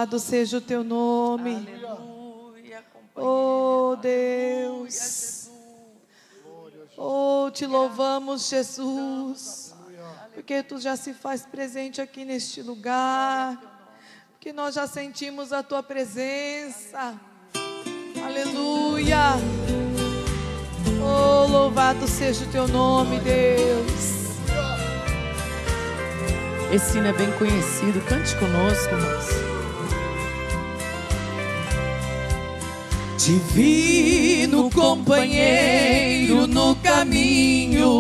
Louvado seja o teu nome. Aleluia, Oh Deus. Oh, te louvamos, Jesus. Porque tu já se faz presente aqui neste lugar. Porque nós já sentimos a tua presença. Aleluia. Oh, louvado seja o teu nome, Deus. Esse hino é bem conhecido, cante conosco, irmãos. Divino companheiro no caminho,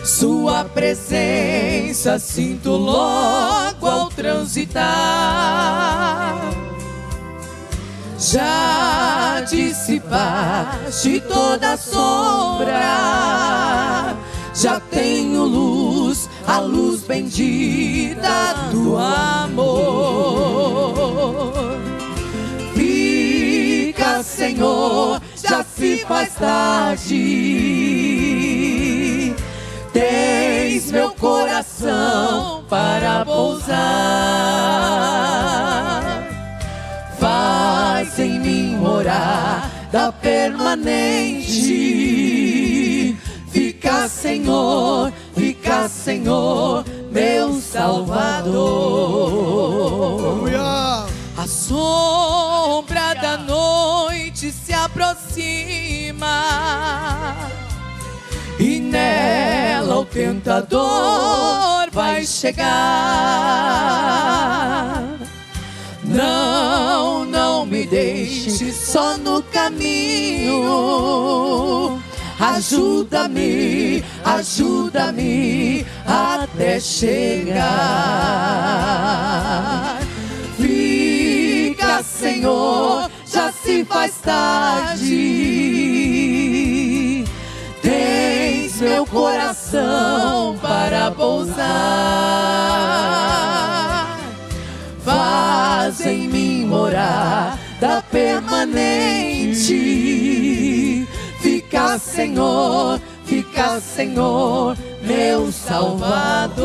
sua presença sinto logo ao transitar. Já dissipaste toda a sombra, já tenho luz, a luz bendita do amor. Fica, Senhor, já se faz tarde, tens meu coração para pousar. Faz em mim morada permanente. Fica, Senhor, meu Salvador. A sombra da noite se aproxima e nela o tentador vai chegar. Não me deixe só no caminho. Ajuda-me até chegar. Fica, Senhor, já se faz tarde, tens meu coração para pousar. Faz em mim morada permanente. Fica, Senhor, meu Salvador.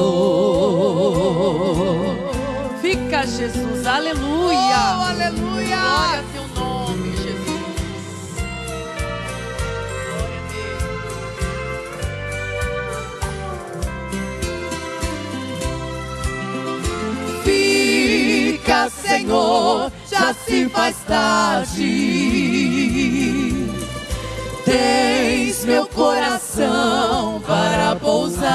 Fica, Jesus, aleluia. Oh, aleluia. Glória a teu nome, Jesus. Fica, Senhor, já se faz tarde, tens meu coração para pousar.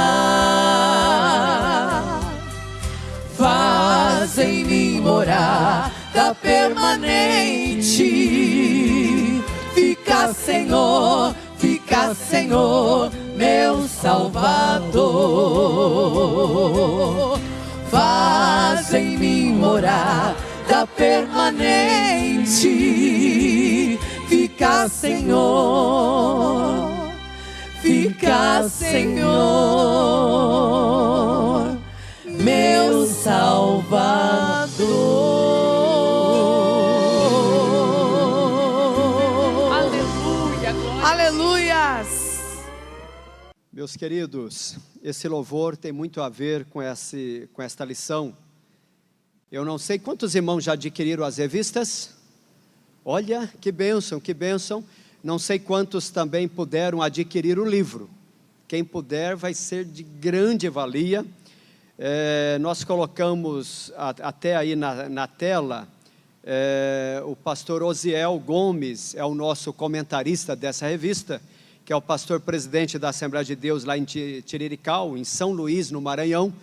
Faz em mim morada permanente. Fica, Senhor, meu Salvador. Faz em mim morada permanente. Fica, Senhor, meu Salvador. Aleluia, glória. Aleluias. Meus queridos, esse louvor tem muito a ver com esta lição. Eu não sei quantos irmãos já adquiriram as revistas. Olha, que bênção, que bênção. Não sei quantos também puderam adquirir o livro. Quem puder vai ser de grande valia. Nós colocamos até aí na tela, o pastor Osiel Gomes é o nosso comentarista dessa revista, que é o pastor presidente da Assembleia de Deus lá em Tirirical, em São Luís, no Maranhão,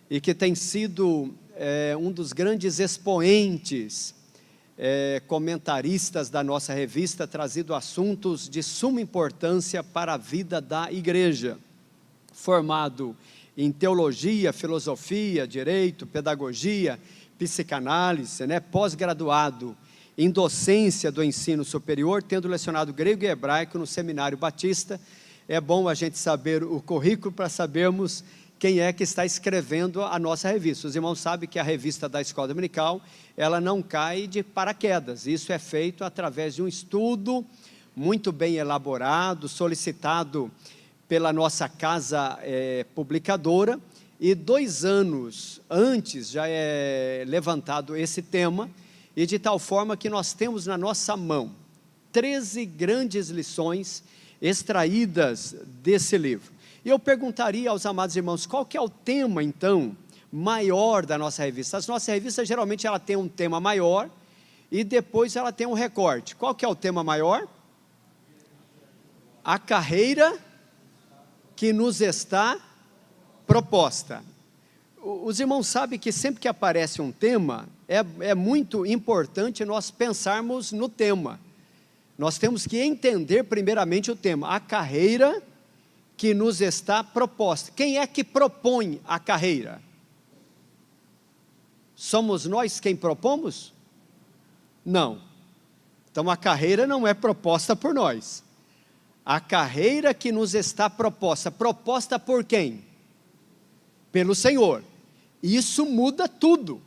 e que tem sido um dos grandes expoentes, comentaristas da nossa revista, trazido assuntos de suma importância para a vida da igreja. Formado em teologia, filosofia, direito, pedagogia, psicanálise, pós-graduado em docência do ensino superior, tendo lecionado grego e hebraico no Seminário Batista. É bom a gente saber o currículo para sabermos quem é que está escrevendo a nossa revista. Os irmãos sabem que a revista da Escola Dominical, ela não cai de paraquedas. Isso é feito através de um estudo muito bem elaborado, solicitado pela nossa casa publicadora, e 2 anos antes já é levantado esse tema, e de tal forma que nós temos na nossa mão 13 grandes lições extraídas desse livro. E eu perguntaria aos amados irmãos, qual que é o tema então maior da nossa revista? As nossas revistas geralmente ela tem um tema maior e depois ela tem um recorte. Qual que é o tema maior? A carreira que nos está proposta. Os irmãos sabem que sempre que aparece um tema, é muito importante nós pensarmos no tema. Nós temos que entender primeiramente o tema, a carreira que nos está proposta. Quem é que propõe a carreira? Somos nós quem propomos? Não. Então a carreira não é proposta por nós. A carreira que nos está proposta por quem? Pelo Senhor. Isso muda tudo.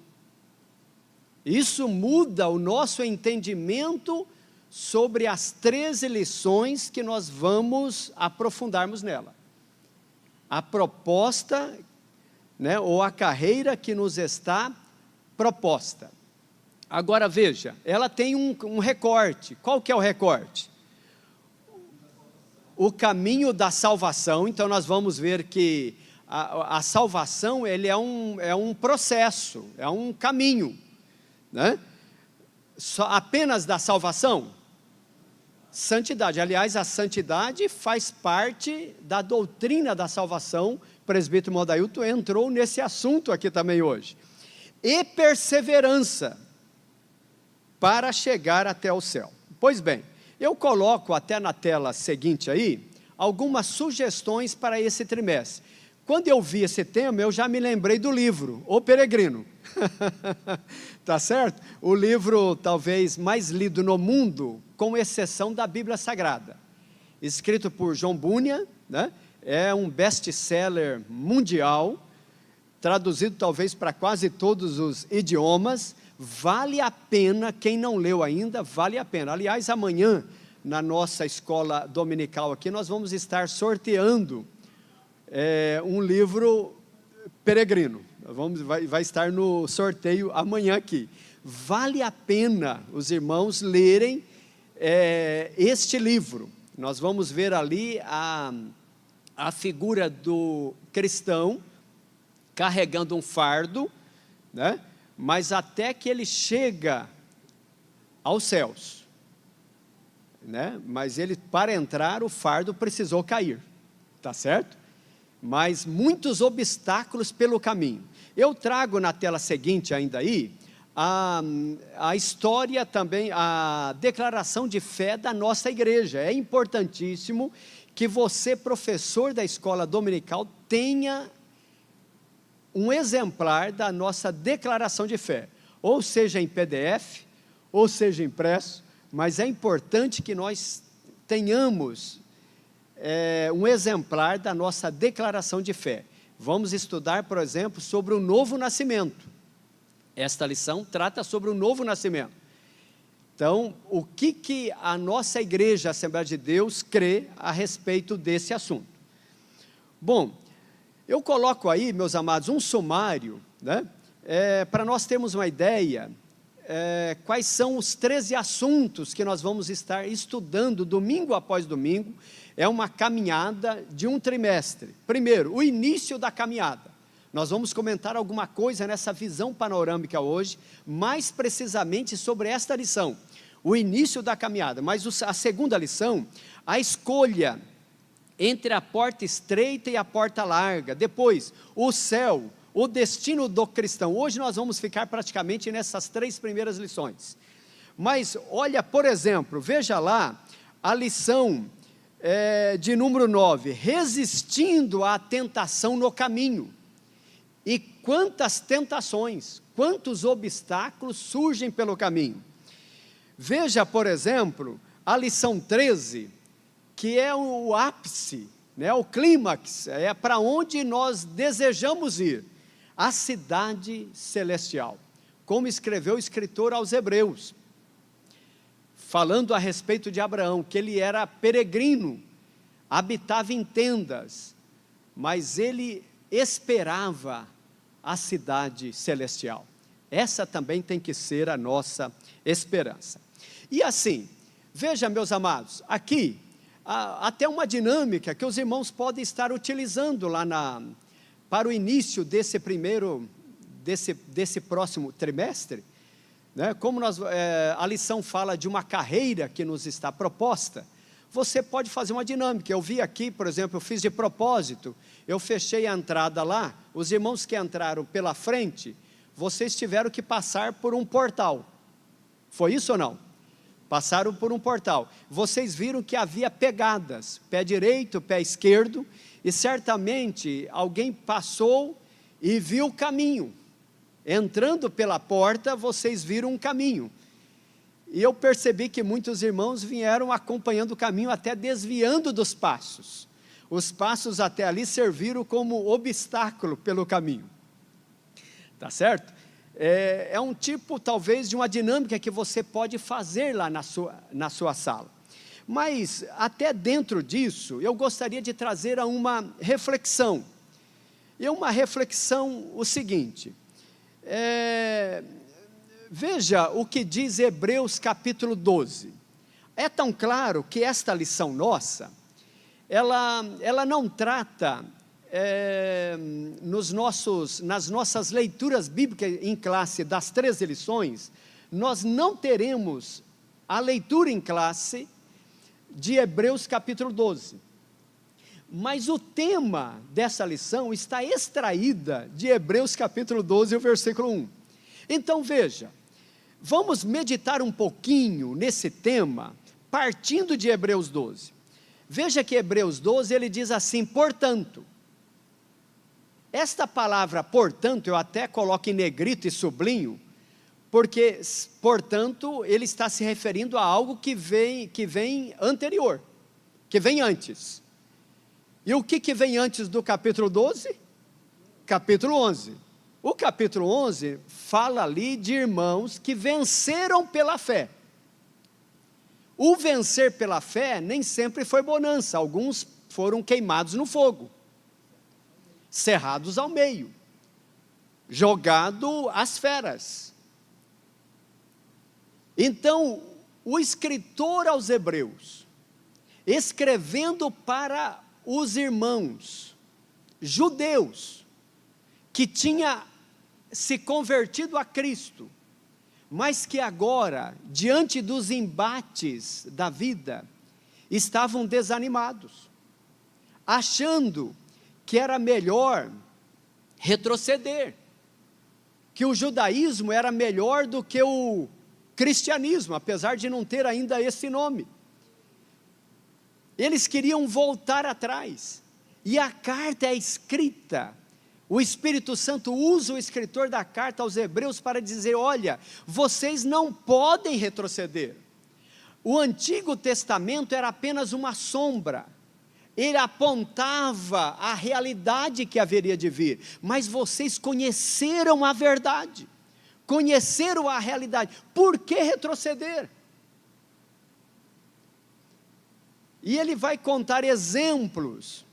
Isso muda o nosso entendimento sobre as 13 lições que nós vamos aprofundarmos nela. A proposta, né, ou a carreira que nos está proposta. Agora veja, ela tem um recorte. Qual que é o recorte? O caminho da salvação. Então nós vamos ver que a salvação ele é um processo, é um caminho, né? Apenas da salvação? Santidade. Aliás, a santidade faz parte da doutrina da salvação. O presbítero Modailton entrou nesse assunto aqui também hoje. E perseverança para chegar até o céu. Pois bem, eu coloco até na tela seguinte aí algumas sugestões para esse trimestre. Quando eu vi esse tema, eu já me lembrei do livro, O Peregrino. Tá certo? O livro talvez mais lido no mundo, com exceção da Bíblia Sagrada. Escrito por John Bunyan, né? É um best-seller mundial, traduzido talvez para quase todos os idiomas. Vale a pena, quem não leu ainda, vale a pena. Aliás, amanhã, na nossa escola dominical aqui, nós vamos estar sorteando um livro Peregrino. Vai estar no sorteio amanhã aqui. Vale a pena os irmãos lerem este livro. Nós vamos ver ali a figura do cristão carregando um fardo, né? Mas até que ele chega aos céus, né? Mas ele, para entrar, o fardo precisou cair, tá certo? Mas muitos obstáculos pelo caminho. Eu trago na tela seguinte ainda aí, a história também, a declaração de fé da nossa igreja. É importantíssimo que você, professor da escola dominical, tenha um exemplar da nossa declaração de fé, ou seja em PDF, ou seja impresso, mas é importante que nós tenhamos um exemplar da nossa declaração de fé. Vamos estudar, por exemplo, sobre o novo nascimento. Esta lição trata sobre o novo nascimento. Então, o que a nossa igreja, a Assembleia de Deus, crê a respeito desse assunto? Bom, eu coloco aí, meus amados, um sumário, né, para nós termos uma ideia, quais são os 13 assuntos que nós vamos estar estudando domingo após domingo. É uma caminhada de um trimestre. Primeiro, o início da caminhada. Nós vamos comentar alguma coisa nessa visão panorâmica hoje, mais precisamente sobre esta lição, o início da caminhada. Mas a segunda lição, a escolha entre a porta estreita e a porta larga. Depois, o céu, o destino do cristão. Hoje nós vamos ficar praticamente nessas 3 primeiras lições. Mas olha, por exemplo, veja lá a lição de número 9, resistindo à tentação no caminho. E quantas tentações, quantos obstáculos surgem pelo caminho. Veja, por exemplo, a lição 13, que é o ápice, né, o clímax, é para onde nós desejamos ir, a cidade celestial. Como escreveu o escritor aos Hebreus, falando a respeito de Abraão, que ele era peregrino, habitava em tendas, mas ele esperava a cidade celestial. Essa também tem que ser a nossa esperança. E assim, veja, meus amados, aqui, até uma dinâmica que os irmãos podem estar utilizando lá para o início desse próximo trimestre, né? Como a lição fala de uma carreira que nos está proposta, você pode fazer uma dinâmica. Eu vi aqui, por exemplo, eu fiz de propósito, eu fechei a entrada lá, os irmãos que entraram pela frente, vocês tiveram que passar por um portal. Foi isso ou não? Passaram por um portal. Vocês viram que havia pegadas, pé direito, pé esquerdo, e certamente alguém passou e viu o caminho. Entrando pela porta, vocês viram um caminho. E eu percebi que muitos irmãos vieram acompanhando o caminho, até desviando dos passos. Os passos até ali serviram como obstáculo pelo caminho. Tá certo? É um tipo, talvez, de uma dinâmica que você pode fazer lá na sua sala. Mas, até dentro disso, eu gostaria de trazer uma reflexão. E uma reflexão, o seguinte, veja o que diz Hebreus capítulo 12. É tão claro que esta lição nossa, ela não trata nas nossas leituras bíblicas em classe das 13 lições, nós não teremos a leitura em classe de Hebreus capítulo 12. Mas o tema dessa lição está extraída de Hebreus capítulo 12, o versículo 1. Então veja, vamos meditar um pouquinho nesse tema, partindo de Hebreus 12. Veja que Hebreus 12, ele diz assim, portanto. Esta palavra, portanto, eu até coloco em negrito e sublinho, porque, portanto, ele está se referindo a algo que vem anterior, que vem antes. E o que vem antes do capítulo 12? Capítulo 11. O capítulo 11 fala ali de irmãos que venceram pela fé. O vencer pela fé nem sempre foi bonança, alguns foram queimados no fogo, cerrados ao meio, jogado às feras. Então, o escritor aos Hebreus, escrevendo para os irmãos judeus, que tinha se convertido a Cristo, mas que agora, diante dos embates da vida, estavam desanimados, achando que era melhor retroceder, que o judaísmo era melhor do que o cristianismo, apesar de não ter ainda esse nome. Eles queriam voltar atrás, e a carta é escrita, o Espírito Santo usa o escritor da carta aos Hebreus para dizer, olha, vocês não podem retroceder. O Antigo Testamento era apenas uma sombra, ele apontava a realidade que haveria de vir, mas vocês conheceram a verdade, conheceram a realidade, por que retroceder? E ele vai contar exemplos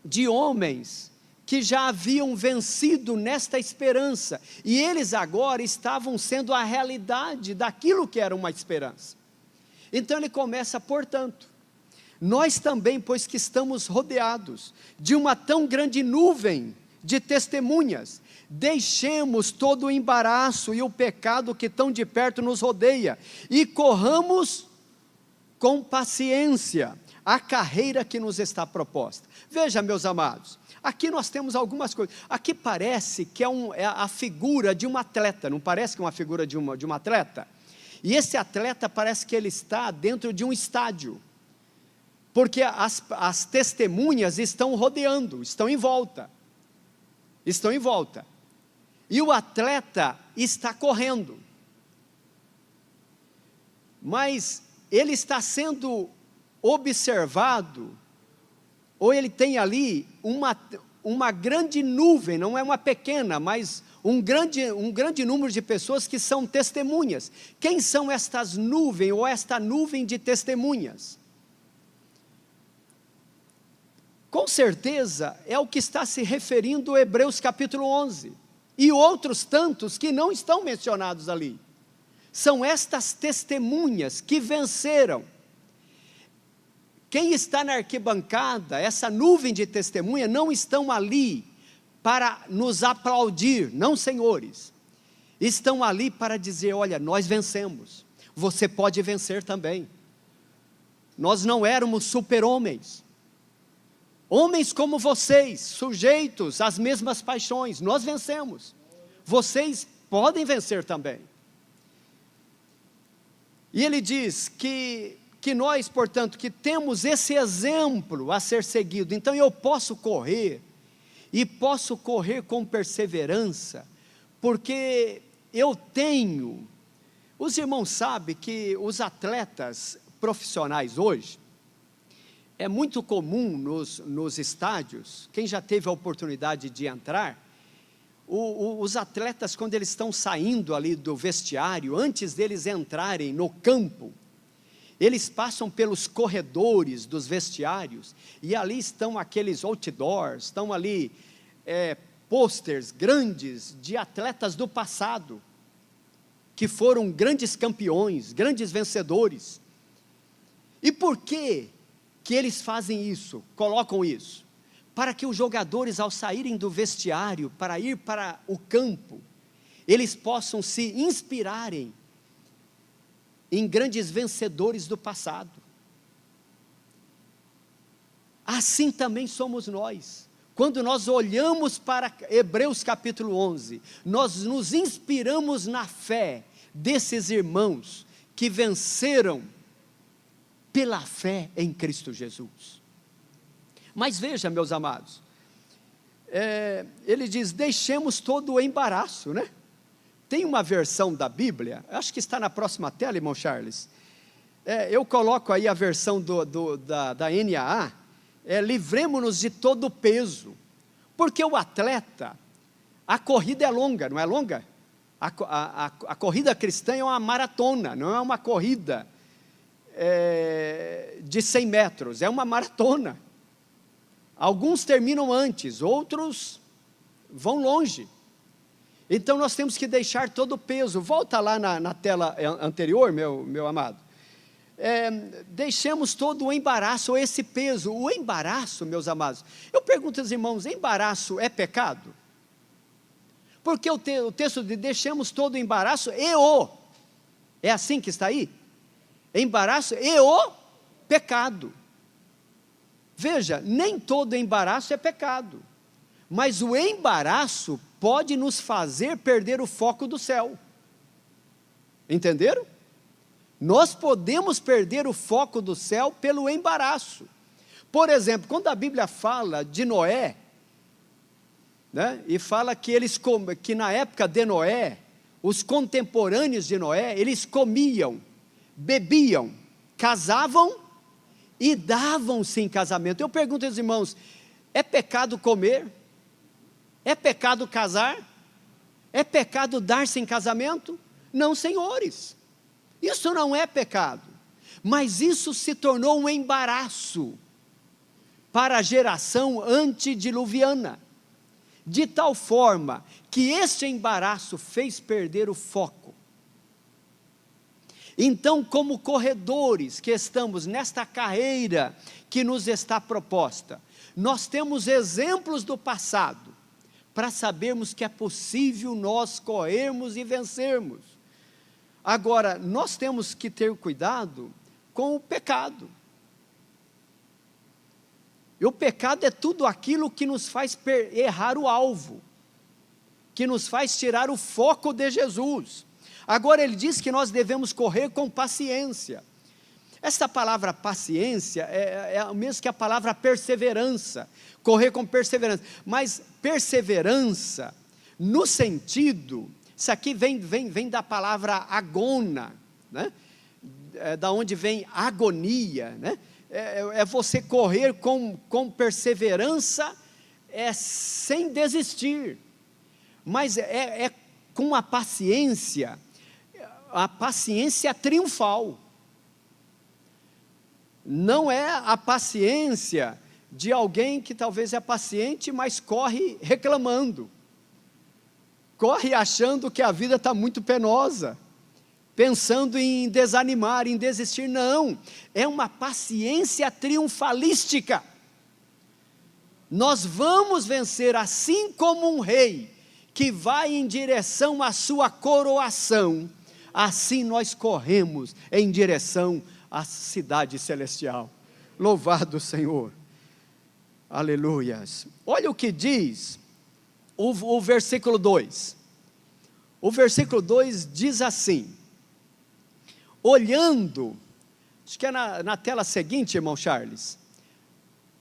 de homens que já haviam vencido nesta esperança, e eles agora estavam sendo a realidade daquilo que era uma esperança. Então ele começa, portanto, nós também, pois que estamos rodeados de uma tão grande nuvem de testemunhas, deixemos todo o embaraço e o pecado que tão de perto nos rodeia, e corramos com paciência a carreira que nos está proposta. Veja, meus amados, aqui nós temos algumas coisas. Aqui parece que é a figura de um atleta, não parece que é uma figura de um atleta? E esse atleta parece que ele está dentro de um estádio, porque as testemunhas estão rodeando, estão em volta, e o atleta está correndo, mas ele está sendo observado, ou ele tem ali uma grande nuvem, não é uma pequena, mas um grande número de pessoas que são testemunhas. Quem são estas nuvens, ou esta nuvem de testemunhas? com certeza é o que está se referindo Hebreus capítulo 11, e outros tantos que não estão mencionados ali. São estas testemunhas que venceram. Quem está na arquibancada, essa nuvem de testemunha, não estão ali para nos aplaudir, não, senhores. Estão ali para dizer, olha, nós vencemos, você pode vencer também. Nós não éramos super-homens, homens como vocês, sujeitos às mesmas paixões, nós vencemos, vocês podem vencer também. E ele diz que nós, portanto, que temos esse exemplo a ser seguido, então eu posso correr, e posso correr com perseverança, porque eu tenho, os irmãos sabem que os atletas profissionais hoje, é muito comum nos estádios, quem já teve a oportunidade de entrar, os atletas, quando eles estão saindo ali do vestiário, antes deles entrarem no campo, eles passam pelos corredores dos vestiários, e ali estão aqueles outdoors, estão ali posters grandes de atletas do passado, que foram grandes campeões, grandes vencedores. E por que eles fazem isso, colocam isso? Para que os jogadores, ao saírem do vestiário, para ir para o campo, eles possam se inspirarem em grandes vencedores do passado. Assim também somos nós. Quando nós olhamos para Hebreus capítulo 11, nós nos inspiramos na fé desses irmãos que venceram pela fé em Cristo Jesus. Mas veja, meus amados, ele diz, deixemos todo o embaraço, né? Tem uma versão da Bíblia, acho que está na próxima tela, irmão Charles, eu coloco aí a versão da NAA, livremos-nos de todo o peso, porque o atleta, a corrida é longa, não é longa? A corrida cristã é uma maratona, não é uma corrida de 100 metros, é uma maratona. Alguns terminam antes, outros vão longe. Então nós temos que deixar todo o peso. Volta lá na tela anterior, meu amado. Deixemos todo o embaraço, ou esse peso. O embaraço, meus amados, eu pergunto aos irmãos, embaraço é pecado? Porque o texto de deixemos todo o embaraço é assim que está aí? Embaraço e o pecado. Veja, nem todo embaraço é pecado, mas o embaraço pode nos fazer perder o foco do céu. Entenderam? Nós podemos perder o foco do céu pelo embaraço. Por exemplo, quando a Bíblia fala de Noé, né, e fala que na época de Noé, os contemporâneos de Noé, eles comiam, bebiam, casavam e davam-se em casamento. Eu pergunto aos irmãos, é pecado comer? É pecado casar? É pecado dar-se em casamento? Não, senhores, isso não é pecado, mas isso se tornou um embaraço para a geração antediluviana, de tal forma que este embaraço fez perder o foco. Então, como corredores que estamos nesta carreira que nos está proposta, nós temos exemplos do passado, para sabermos que é possível nós corrermos e vencermos. Agora, nós temos que ter cuidado com o pecado. E o pecado é tudo aquilo que nos faz errar o alvo, que nos faz tirar o foco de Jesus. Agora ele diz que nós devemos correr com paciência. Essa palavra paciência é o mesmo que a palavra perseverança, correr com perseverança. Mas perseverança, no sentido, isso aqui vem da palavra agona, né? Da onde vem agonia, né? É você correr com perseverança, sem desistir, mas com a paciência triunfal, não é a paciência de alguém que talvez é paciente, mas corre reclamando, corre achando que a vida está muito penosa, pensando em desanimar, em desistir. Não, é uma paciência triunfalística. Nós vamos vencer, assim como um rei que vai em direção à sua coroação, assim nós corremos em direção à cidade celestial. Louvado o Senhor. Aleluias. Olha o que diz o versículo 2. O versículo 2 diz assim: olhando, acho que é na tela seguinte, irmão Charles,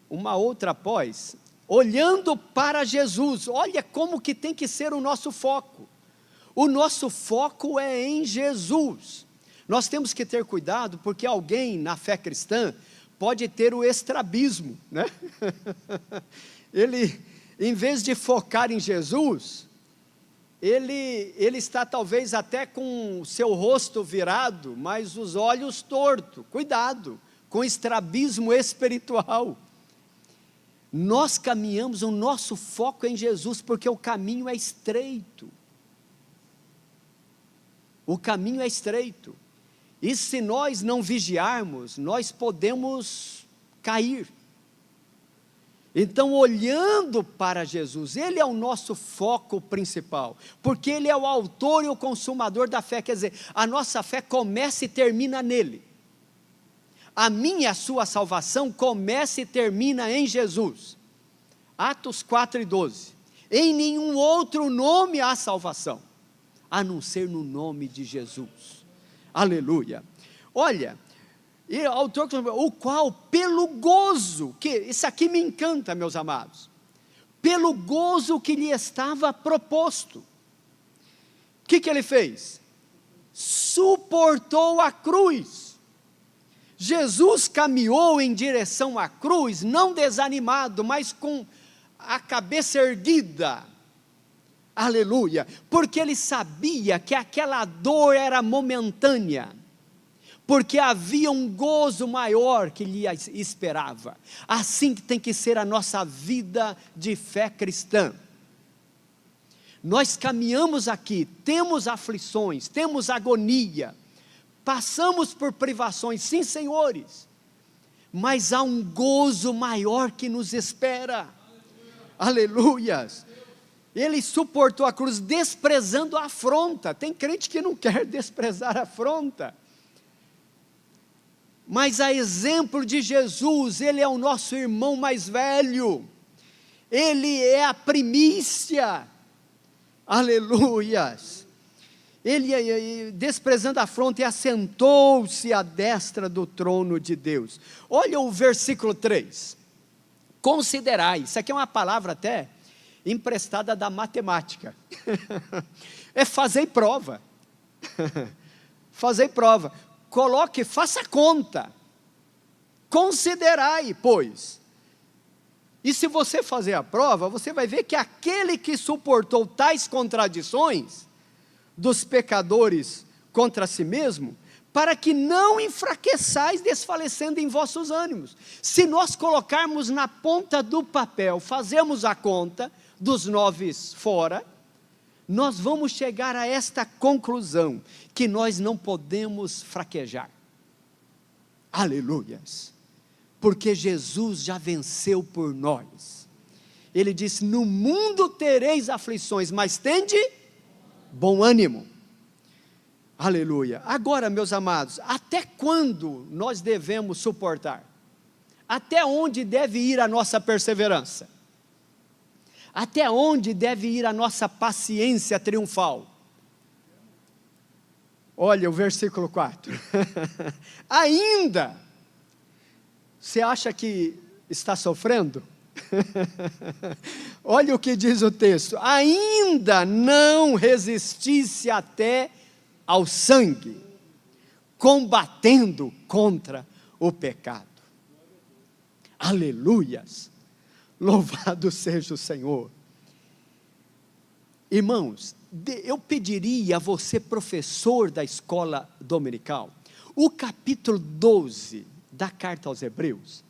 uma outra após, olhando para Jesus. Olha como que tem que ser o nosso foco. O nosso foco é em Jesus. Nós temos que ter cuidado, porque alguém na fé cristã pode ter o estrabismo, né? Ele, em vez de focar em Jesus, ele está talvez até com o seu rosto virado, mas os olhos tortos. Cuidado com estrabismo espiritual. Nós caminhamos, o nosso foco é em Jesus, porque o caminho é estreito. O caminho é estreito. E se nós não vigiarmos, nós podemos cair. Então, olhando para Jesus, Ele é o nosso foco principal, porque Ele é o autor e o consumador da fé. Quer dizer, a nossa fé começa e termina nele. A minha e a sua salvação começa e termina em Jesus. Atos 4:12. Em nenhum outro nome há salvação, a não ser no nome de Jesus. Aleluia. Olha, e o autor, o qual pelo gozo, que isso aqui me encanta, meus amados, pelo gozo que lhe estava proposto, o que ele fez? Suportou a cruz. Jesus caminhou em direção à cruz, não desanimado, mas com a cabeça erguida. Aleluia, porque ele sabia que aquela dor era momentânea, porque havia um gozo maior que lhe esperava. Assim que tem que ser a nossa vida de fé cristã. Nós caminhamos aqui, temos aflições, temos agonia, passamos por privações, sim, senhores, mas há um gozo maior que nos espera. Aleluias. Ele suportou a cruz, desprezando a afronta. Tem crente que não quer desprezar a afronta, mas a exemplo de Jesus, Ele é o nosso irmão mais velho, Ele é a primícia. Aleluias. Ele, desprezando a afronta, e assentou-se à destra do trono de Deus. Olha o versículo 3. Considerai, isso aqui é uma palavra até emprestada da matemática. É fazer prova. Fazer prova. Coloque, faça conta. Considerai, pois. E se você fazer a prova, você vai ver que aquele que suportou tais contradições dos pecadores contra si mesmo, para que não enfraqueçais, desfalecendo em vossos ânimos. Se nós colocarmos na ponta do papel, fazemos a conta dos 9 fora, nós vamos chegar a esta conclusão, que nós não podemos fraquejar. Aleluias. Porque Jesus já venceu por nós. Ele disse: no mundo tereis aflições, mas tende bom ânimo. Aleluia. Agora, meus amados, até quando nós devemos suportar? Até onde deve ir a nossa perseverança? Até onde deve ir a nossa paciência triunfal? Olha o versículo 4. Ainda, você acha que está sofrendo? Olha o que diz o texto: ainda não resistisse até ao sangue, combatendo contra o pecado. Aleluias, louvado seja o Senhor. Irmãos, eu pediria a você, professor da escola dominical, o capítulo 12 da carta aos Hebreus,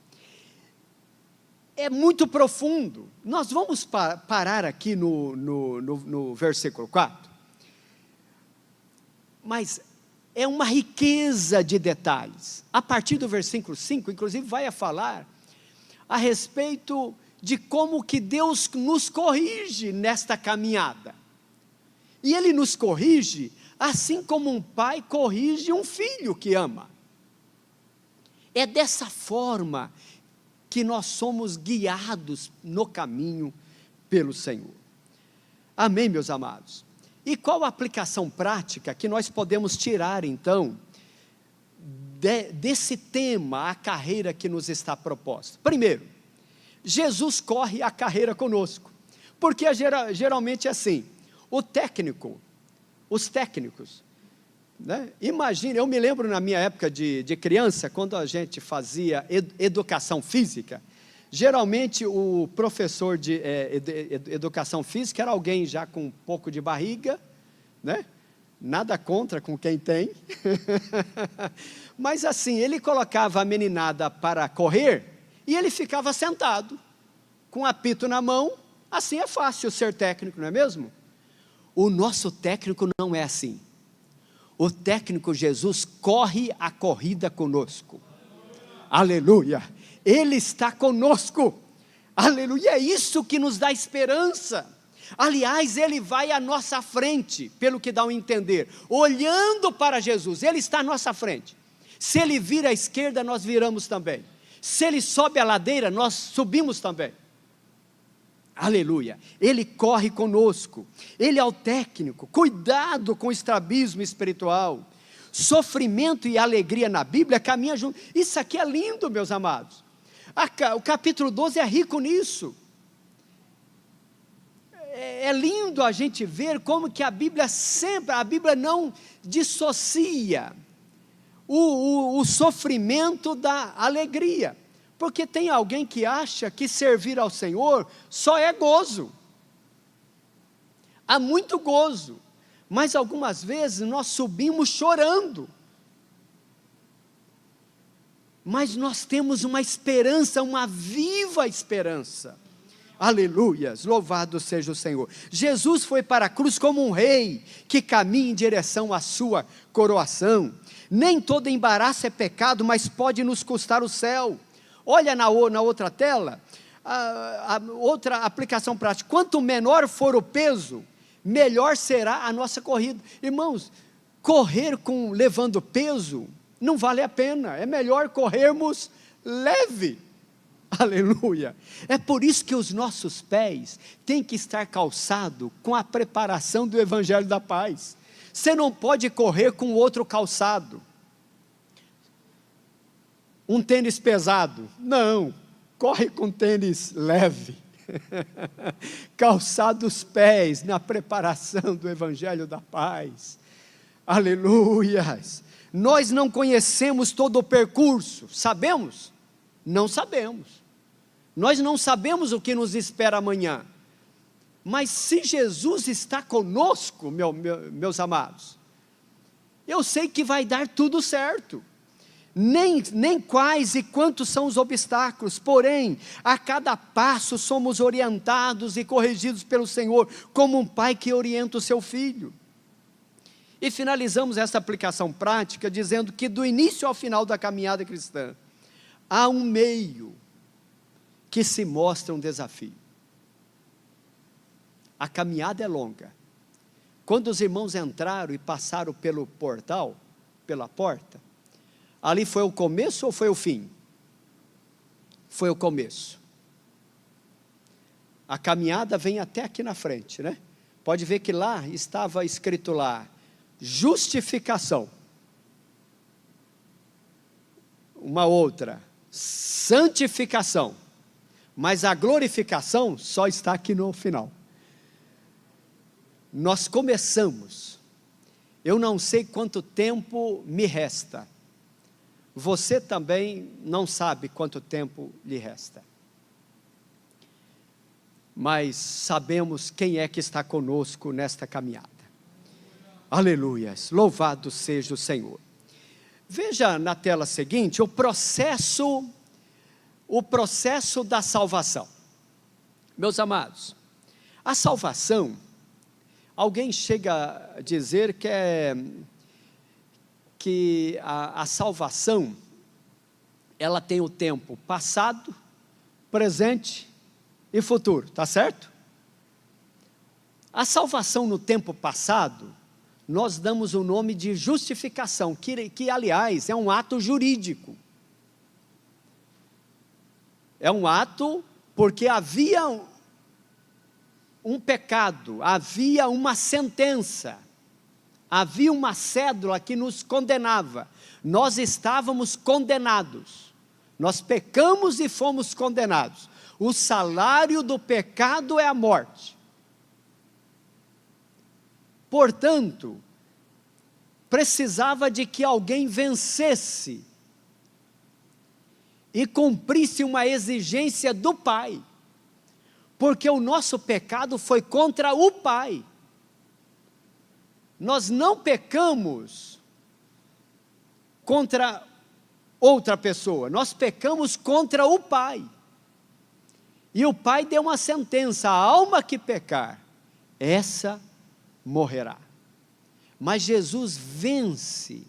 é muito profundo. Nós vamos parar aqui no versículo 4. Mas é uma riqueza de detalhes. A partir do versículo 5, inclusive, vai a falar a respeito de como que Deus nos corrige nesta caminhada. E Ele nos corrige assim como um pai corrige um filho que ama. É dessa forma que nós somos guiados no caminho pelo Senhor. Amém, meus amados? E qual a aplicação prática que nós podemos tirar, então, desse tema, a carreira que nos está proposta? Primeiro, Jesus corre a carreira conosco, porque geralmente é assim, os técnicos, né? Imagina, eu me lembro na minha época de criança, quando a gente fazia educação física, geralmente o professor de educação física era alguém já com um pouco de barriga, né? Nada contra com quem tem, mas assim, ele colocava a meninada para correr, e ele ficava sentado, com apito na mão. Assim é fácil ser técnico, não é mesmo? O nosso técnico não é assim. O técnico Jesus corre a corrida conosco. Aleluia! Ele está conosco. Aleluia! É isso que nos dá esperança. Aliás, Ele vai à nossa frente, pelo que dá a entender, olhando para Jesus. Ele está à nossa frente. Se Ele vira à esquerda, nós viramos também. Se Ele sobe a ladeira, nós subimos também. Aleluia, Ele corre conosco, Ele é o técnico. Cuidado com o estrabismo espiritual. Sofrimento e alegria na Bíblia caminham junto. Isso aqui é lindo, meus amados. O capítulo 12 é rico nisso. É lindo a gente ver como que a Bíblia não dissocia o sofrimento da alegria. Porque tem alguém que acha que servir ao Senhor só é gozo. Há muito gozo, mas algumas vezes nós subimos chorando. Mas nós temos uma esperança, uma viva esperança. Aleluias, louvado seja o Senhor. Jesus foi para a cruz como um rei que caminha em direção à sua coroação. Nem todo embaraço é pecado, mas pode nos custar o céu. Olha na outra tela, a outra aplicação prática. Quanto menor for o peso, melhor será a nossa corrida. Irmãos, correr levando peso não vale a pena. É melhor corrermos leve. Aleluia. É por isso que os nossos pés têm que estar calçados com a preparação do Evangelho da Paz. Você não pode correr com outro calçado. Um tênis pesado, não, corre com tênis leve, calçado os pés na preparação do Evangelho da Paz. Aleluias. Nós não conhecemos todo o percurso, sabemos? Não sabemos. Nós não sabemos o que nos espera amanhã, mas se Jesus está conosco, meus amados, eu sei que vai dar tudo certo. Nem quais e quantos são os obstáculos, porém, a cada passo somos orientados e corrigidos pelo Senhor, como um pai que orienta o seu filho. E finalizamos essa aplicação prática, dizendo que do início ao final da caminhada cristã, há um meio que se mostra um desafio. A caminhada é longa. Quando os irmãos entraram e passaram pelo portal, pela porta, ali foi o começo ou foi o fim? Foi o começo. A caminhada vem até aqui na frente, né? Pode ver que lá estava escrito lá, justificação. Uma outra, santificação. Mas a glorificação só está aqui no final. Nós começamos. Eu não sei quanto tempo me resta. Você também não sabe quanto tempo lhe resta. Mas sabemos quem é que está conosco nesta caminhada. Aleluias, louvado seja o Senhor. Veja na tela seguinte o processo o processo da salvação. Meus amados, a salvação, alguém chega a dizer que a salvação, ela tem o tempo passado, presente e futuro, tá certo? A salvação no tempo passado, nós damos o nome de justificação, que aliás é um ato jurídico. É um ato porque havia um pecado, havia uma sentença, havia uma cédula que nos condenava. Nós estávamos condenados, nós pecamos e fomos condenados. O salário do pecado é a morte. Portanto, precisava de que alguém vencesse e cumprisse uma exigência do Pai, porque o nosso pecado foi contra o Pai. Nós não pecamos contra outra pessoa, nós pecamos contra o Pai. E o Pai deu uma sentença: a alma que pecar, essa morrerá. Mas Jesus vence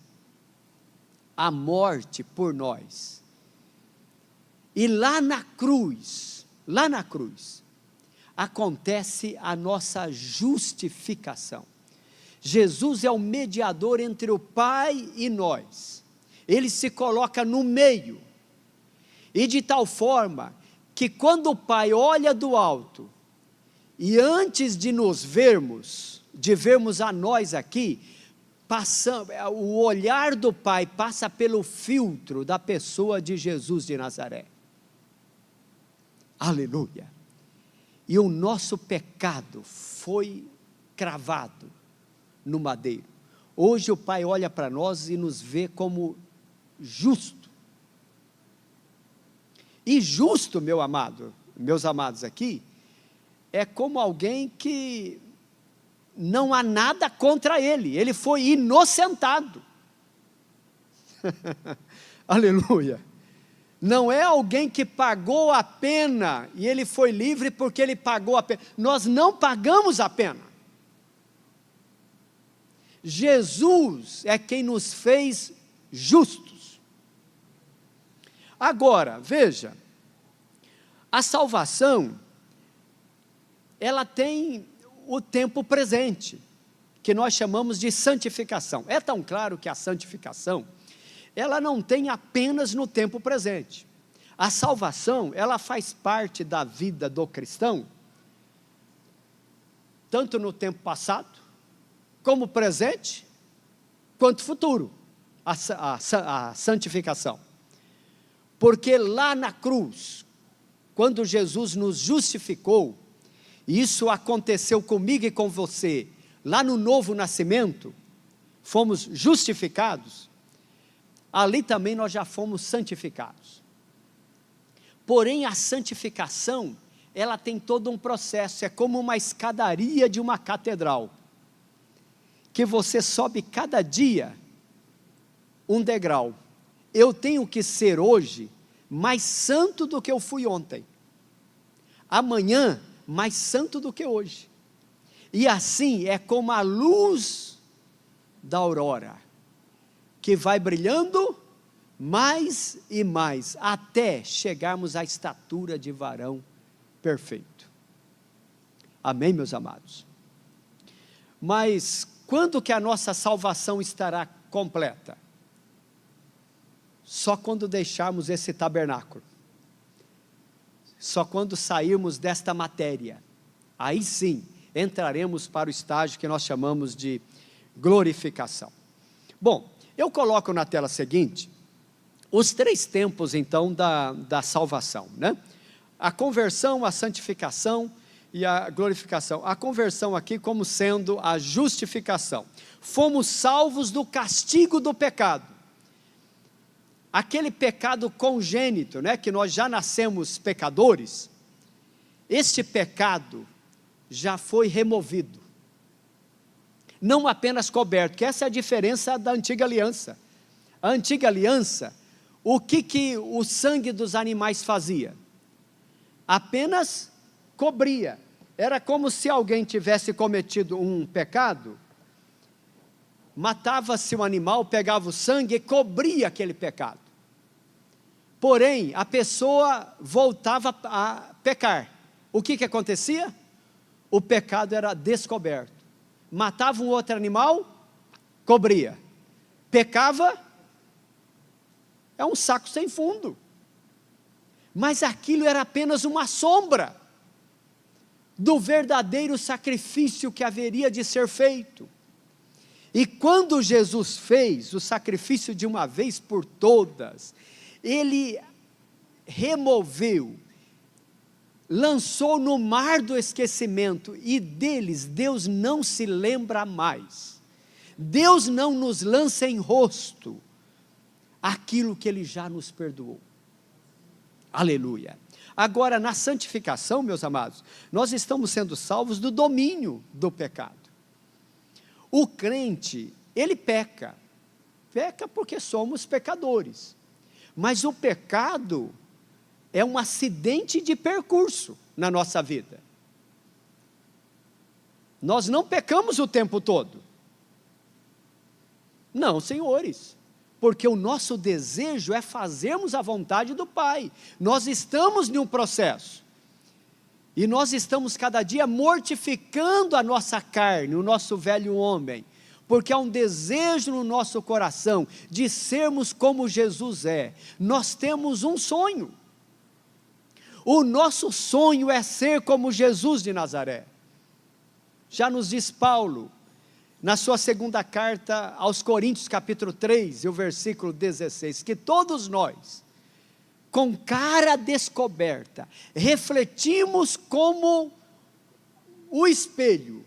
a morte por nós. E lá na cruz, acontece a nossa justificação. Jesus é o mediador entre o Pai e nós. Ele se coloca no meio. E de tal forma que quando o Pai olha do alto, e antes de nos vermos, de vermos a nós aqui, o olhar do Pai passa pelo filtro da pessoa de Jesus de Nazaré. Aleluia! E o nosso pecado foi cravado no madeiro. Hoje o Pai olha para nós e nos vê como justo. E justo, meus amados aqui, é como alguém que não há nada contra ele, ele foi inocentado. Aleluia! Não é alguém que pagou a pena e ele foi livre porque ele pagou a pena. Nós não pagamos a pena. Jesus é quem nos fez justos. Agora, veja, a salvação, ela tem o tempo presente, que nós chamamos de santificação. É tão claro que a santificação, ela não tem apenas no tempo presente. A salvação, ela faz parte da vida do cristão, tanto no tempo passado, como presente, quanto futuro, a santificação. Porque lá na cruz, quando Jesus nos justificou, e isso aconteceu comigo e com você, lá no novo nascimento, fomos justificados, ali também nós já fomos santificados. Porém a santificação, ela tem todo um processo, é como uma escadaria de uma catedral, que você sobe cada dia um degrau. Eu tenho que ser hoje mais santo do que eu fui ontem, amanhã mais santo do que hoje, e assim é como a luz da aurora, que vai brilhando mais e mais, até chegarmos à estatura de varão perfeito. Amém, meus amados? Mas quando que a nossa salvação estará completa? Só quando deixarmos esse tabernáculo, só quando sairmos desta matéria, aí sim, entraremos para o estágio que nós chamamos de glorificação. Bom, eu coloco na tela seguinte, os 3 tempos então da salvação, né? A conversão, a santificação e a glorificação. A conversão aqui como sendo a justificação. Fomos salvos do castigo do pecado. Aquele pecado congênito, né, que nós já nascemos pecadores, este pecado já foi removido, não apenas coberto, que essa é a diferença da antiga aliança. A antiga aliança, o que o sangue dos animais fazia? Apenas cobria. Era como se alguém tivesse cometido um pecado, matava-se um animal, pegava o sangue e cobria aquele pecado. Porém, a pessoa voltava a pecar. O que acontecia? O pecado era descoberto. Matava um outro animal, cobria. Pecava, é um saco sem fundo. Mas aquilo era apenas uma sombra do verdadeiro sacrifício que haveria de ser feito. E quando Jesus fez o sacrifício de uma vez por todas, Ele removeu, lançou no mar do esquecimento, e deles Deus não se lembra mais. Deus não nos lança em rosto aquilo que Ele já nos perdoou. Aleluia. Agora, na santificação, meus amados, nós estamos sendo salvos do domínio do pecado. O crente, ele peca porque somos pecadores, mas o pecado é um acidente de percurso na nossa vida. Nós não pecamos o tempo todo. Não, senhores, porque o nosso desejo é fazermos a vontade do Pai. Nós estamos em um processo, e nós estamos cada dia mortificando a nossa carne, o nosso velho homem, porque há um desejo no nosso coração de sermos como Jesus é. Nós temos um sonho. O nosso sonho é ser como Jesus de Nazaré. Já nos diz Paulo, na sua segunda carta aos Coríntios, capítulo 3, e o versículo 16, que todos nós, com cara descoberta, refletimos como o espelho,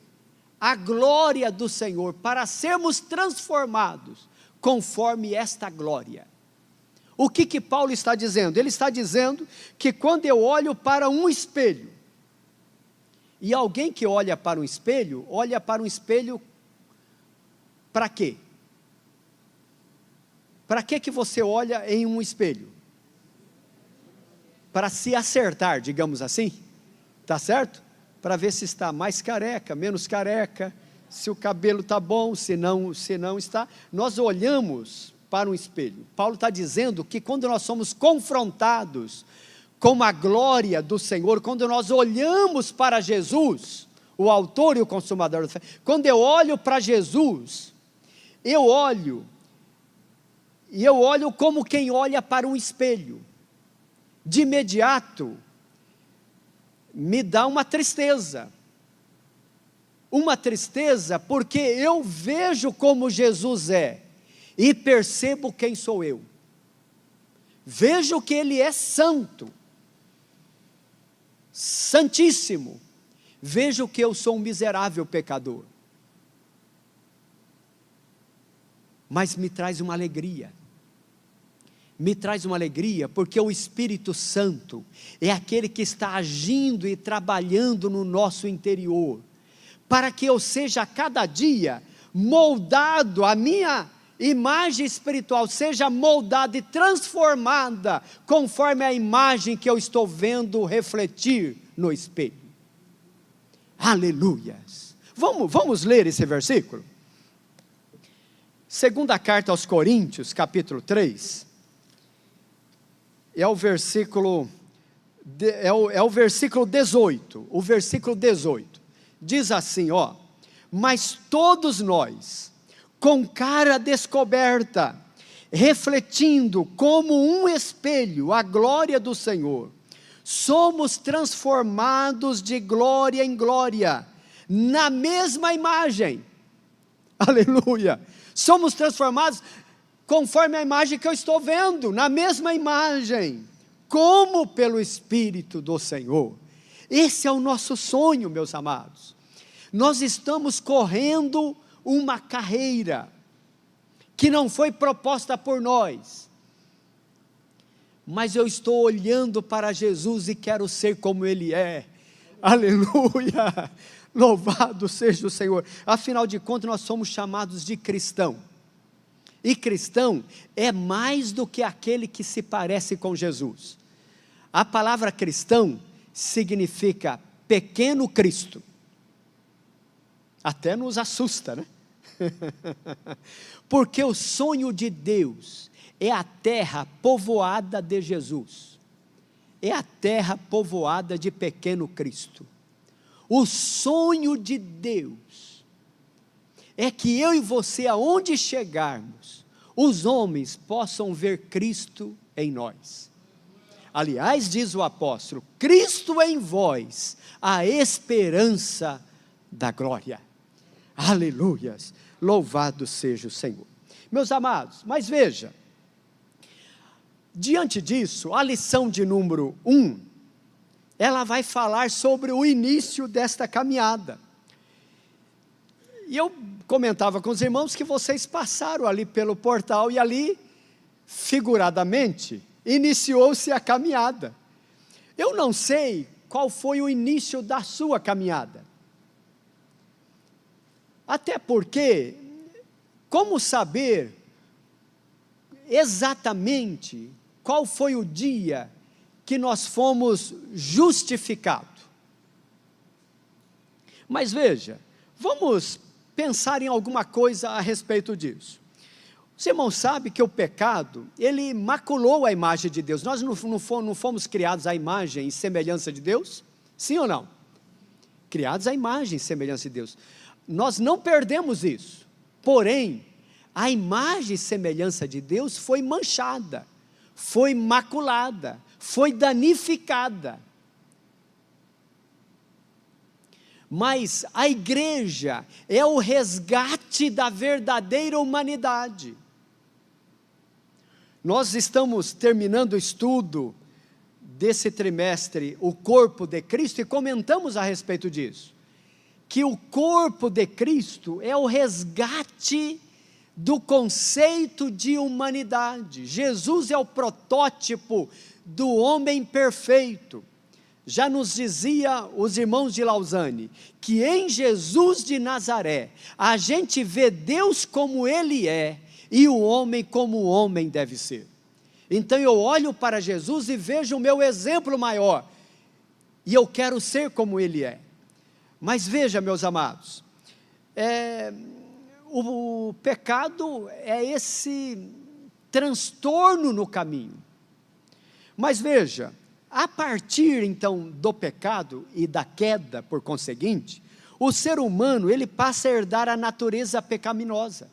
a glória do Senhor, para sermos transformados conforme esta glória. O que Paulo está dizendo? Ele está dizendo que quando eu olho para um espelho, e alguém que olha para um espelho para quê? Para que você olha em um espelho? Para se acertar, digamos assim, tá certo? Para ver se está mais careca, menos careca, se o cabelo está bom, se não está. Nós olhamos para um espelho. Paulo está dizendo que quando nós somos confrontados com a glória do Senhor, quando nós olhamos para Jesus, o autor e o consumador da fé, quando eu olho para Jesus, eu olho como quem olha para um espelho. De imediato, me dá uma tristeza porque eu vejo como Jesus é, e percebo quem sou eu, vejo que Ele é santo, santíssimo, vejo que eu sou um miserável pecador, mas me traz uma alegria, porque o Espírito Santo é aquele que está agindo e trabalhando no nosso interior, para que eu seja a cada dia moldado, a minha imagem espiritual seja moldada e transformada, conforme a imagem que eu estou vendo refletir no espelho. Aleluias! Vamos ler esse versículo? Segunda carta aos Coríntios, capítulo 3, é o versículo 18, o versículo 18, diz assim, mas todos nós, com cara descoberta, refletindo como um espelho a glória do Senhor, somos transformados de glória em glória, na mesma imagem, aleluia, somos transformados conforme a imagem que eu estou vendo, na mesma imagem, como pelo Espírito do Senhor. Esse é o nosso sonho, meus amados. Nós estamos correndo uma carreira que não foi proposta por nós, mas eu estou olhando para Jesus e quero ser como Ele é. Aleluia! Louvado seja o Senhor. Afinal de contas, nós somos chamados de cristão. E cristão é mais do que aquele que se parece com Jesus. A palavra cristão significa pequeno Cristo. Até nos assusta, né? Porque o sonho de Deus é a terra povoada de Jesus. É a terra povoada de pequeno Cristo. O sonho de Deus é que eu e você, aonde chegarmos, os homens possam ver Cristo em nós. Aliás, diz o apóstolo, Cristo em vós, a esperança da glória. Aleluias, louvado seja o Senhor. Meus amados, mas veja, diante disso, a lição de número 1, ela vai falar sobre o início desta caminhada. E eu comentava com os irmãos que vocês passaram ali pelo portal e ali, figuradamente, iniciou-se a caminhada. Eu não sei qual foi o início da sua caminhada. Até porque, como saber exatamente qual foi o dia que nós fomos justificados? Mas veja, vamos pensar em alguma coisa a respeito disso. Os irmãos sabem que o pecado, ele maculou a imagem de Deus. Nós não fomos criados à imagem e semelhança de Deus? Sim ou não? Criados à imagem e semelhança de Deus. Nós não perdemos isso. Porém, a imagem e semelhança de Deus foi manchada, foi maculada, foi danificada. Mas a igreja é o resgate da verdadeira humanidade. Nós estamos terminando o estudo desse trimestre, o corpo de Cristo, e comentamos a respeito disso, que o corpo de Cristo é o resgate do conceito de humanidade. Jesus é o protótipo do homem perfeito. Já nos dizia os irmãos de Lausanne, que em Jesus de Nazaré, a gente vê Deus como Ele é, e o homem como o homem deve ser. Então eu olho para Jesus e vejo o meu exemplo maior, e eu quero ser como Ele é. Mas veja, meus amados, o pecado é esse transtorno no caminho. Mas veja, a partir então do pecado e da queda, por conseguinte, o ser humano ele passa a herdar a natureza pecaminosa,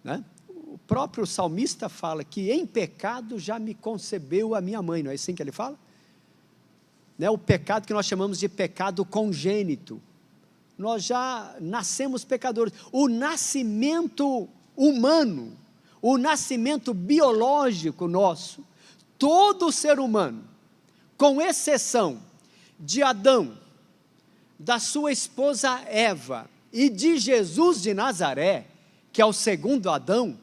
né? O próprio salmista fala que em pecado já me concebeu a minha mãe, não é assim que ele fala? Né? O pecado que nós chamamos de pecado congênito, nós já nascemos pecadores. O nascimento humano, o nascimento biológico nosso, todo ser humano, com exceção de Adão, da sua esposa Eva e de Jesus de Nazaré, que é o segundo Adão,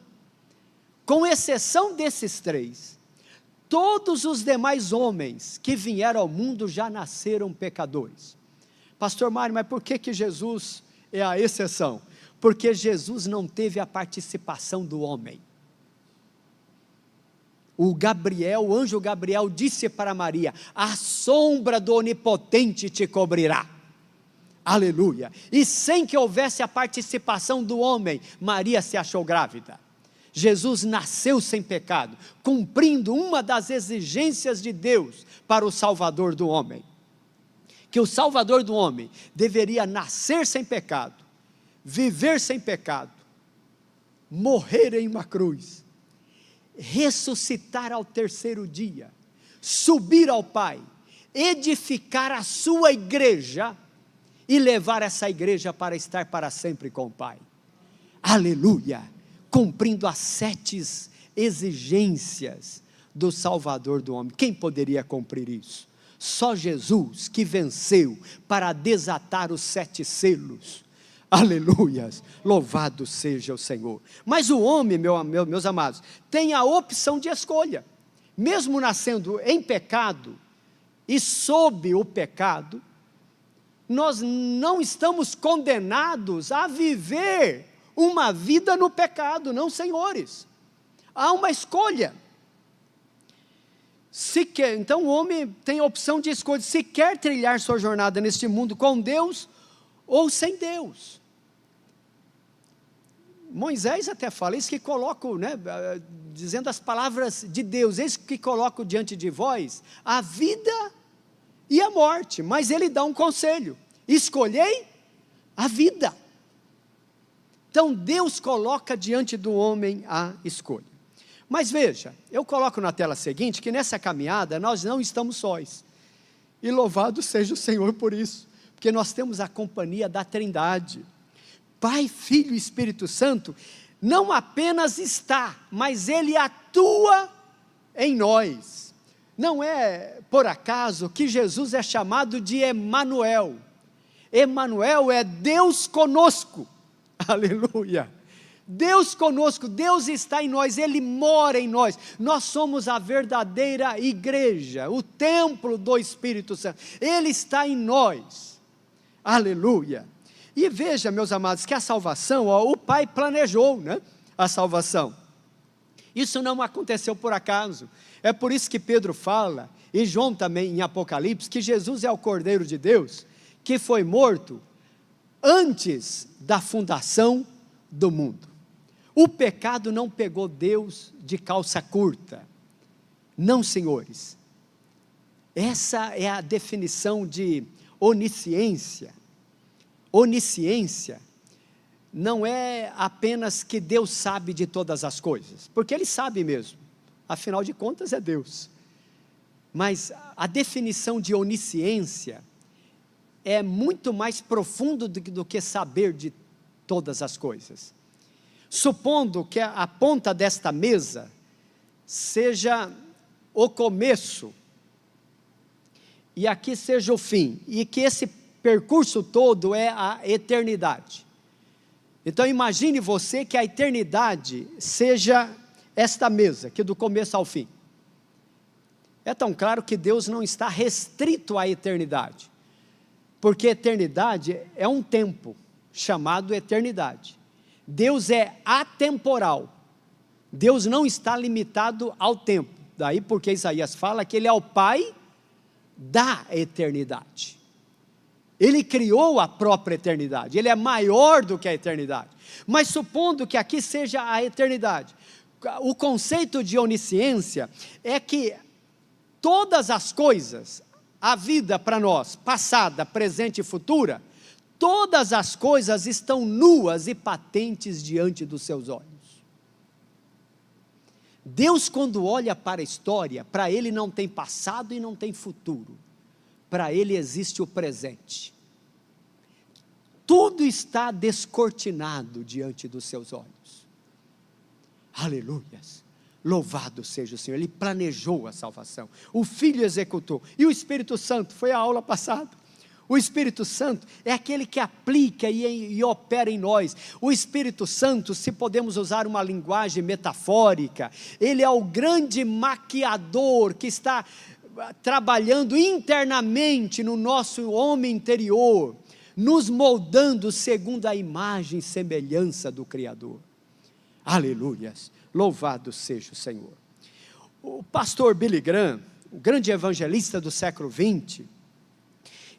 com exceção desses três, todos os demais homens que vieram ao mundo já nasceram pecadores. Pastor Mário, mas por que Jesus é a exceção? Porque Jesus não teve a participação do homem. O anjo Gabriel disse para Maria, a sombra do Onipotente te cobrirá. Aleluia. E sem que houvesse a participação do homem, Maria se achou grávida. Jesus nasceu sem pecado, cumprindo uma das exigências de Deus para o Salvador do homem. Que o Salvador do homem deveria nascer sem pecado, viver sem pecado, morrer em uma cruz, ressuscitar ao terceiro dia, subir ao Pai, edificar a sua igreja e levar essa igreja para estar para sempre com o Pai. Aleluia! Cumprindo as 7 exigências do Salvador do homem. Quem poderia cumprir isso? Só Jesus, que venceu para desatar os 7 selos. Aleluias, louvado seja o Senhor. Mas o homem, meus amados, tem a opção de escolha. Mesmo nascendo em pecado e sob o pecado, nós não estamos condenados a viver uma vida no pecado. Não, senhores, há uma escolha. Se quer, então o homem tem a opção de escolha, se quer trilhar sua jornada neste mundo com Deus ou sem Deus. Moisés até fala, eis que coloco, né, dizendo as palavras de Deus, eis que coloco diante de vós a vida e a morte, mas ele dá um conselho, escolhei a vida. Então Deus coloca diante do homem a escolha. Mas veja, eu coloco na tela seguinte, que nessa caminhada nós não estamos sós, e louvado seja o Senhor por isso, porque nós temos a companhia da Trindade, Pai, Filho e Espírito Santo, não apenas está, mas Ele atua em nós. Não é por acaso que Jesus é chamado de Emanuel. Emanuel é Deus conosco, aleluia. Deus conosco, Deus está em nós, Ele mora em nós, nós somos a verdadeira igreja, o templo do Espírito Santo, Ele está em nós, aleluia. E veja, meus amados, que a salvação, o Pai planejou, né, a salvação, isso não aconteceu por acaso, é por isso que Pedro fala, e João também em Apocalipse, que Jesus é o Cordeiro de Deus, que foi morto antes da fundação do mundo. O pecado não pegou Deus de calça curta, não, senhores, essa é a definição de onisciência. Onisciência não é apenas que Deus sabe de todas as coisas, porque Ele sabe mesmo, afinal de contas é Deus, mas a definição de onisciência é muito mais profundo do que saber de todas as coisas. Supondo que a ponta desta mesa seja o começo, e aqui seja o fim, e que esse percurso todo é a eternidade. Então imagine você que a eternidade seja esta mesa, que do começo ao fim. É tão claro que Deus não está restrito à eternidade, porque eternidade é um tempo, chamado eternidade. Deus é atemporal, Deus não está limitado ao tempo, daí porque Isaías fala que Ele é o Pai da eternidade, Ele criou a própria eternidade, Ele é maior do que a eternidade, mas supondo que aqui seja a eternidade, o conceito de onisciência é que todas as coisas, a vida para nós, passada, presente e futura, todas as coisas estão nuas e patentes diante dos seus olhos. Deus, quando olha para a história, para Ele não tem passado e não tem futuro, para Ele existe o presente. Tudo está descortinado diante dos seus olhos. Aleluias, louvado seja o Senhor, Ele planejou a salvação, o Filho executou, e o Espírito Santo, foi a aula passada, o Espírito Santo é aquele que aplica e opera em nós. O Espírito Santo, se podemos usar uma linguagem metafórica, ele é o grande maquiador que está trabalhando internamente no nosso homem interior, nos moldando segundo a imagem e semelhança do Criador. Aleluias, louvado seja o Senhor. O pastor Billy Graham, o grande evangelista do século XX,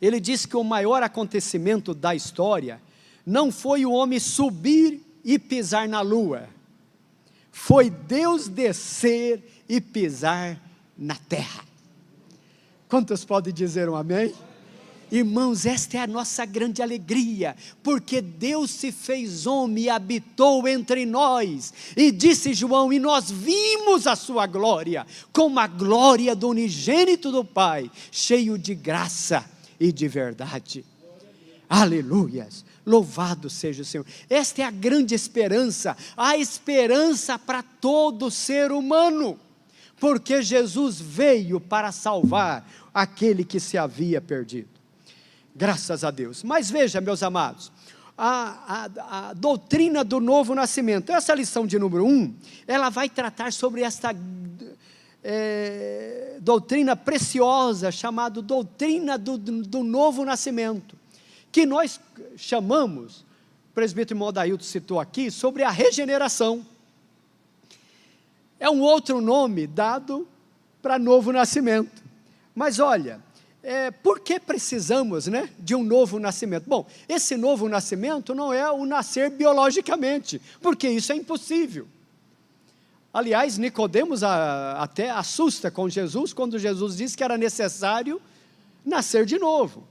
ele diz que o maior acontecimento da história não foi o homem subir e pisar na lua, foi Deus descer e pisar na terra. Quantos podem dizer um amém? Irmãos, esta é a nossa grande alegria, porque Deus se fez homem e habitou entre nós, e disse João, e nós vimos a sua glória, como a glória do unigênito do Pai, cheio de graça e de verdade. Aleluias, louvado seja o Senhor. Esta é a grande esperança, a esperança para todo ser humano, porque Jesus veio para salvar aquele que se havia perdido. Graças a Deus. Mas veja, meus amados, a doutrina do novo nascimento, essa lição de número 1, ela vai tratar sobre esta doutrina preciosa, chamada doutrina do novo nascimento, que nós chamamos presbítero Modailton citou aqui, sobre a regeneração. É um outro nome dado para novo nascimento. Mas olha, por que precisamos, né, de um novo nascimento? Bom, esse novo nascimento não é o nascer biologicamente, porque isso é impossível. Aliás, Nicodemos até assusta com Jesus, quando Jesus disse que era necessário nascer de novo.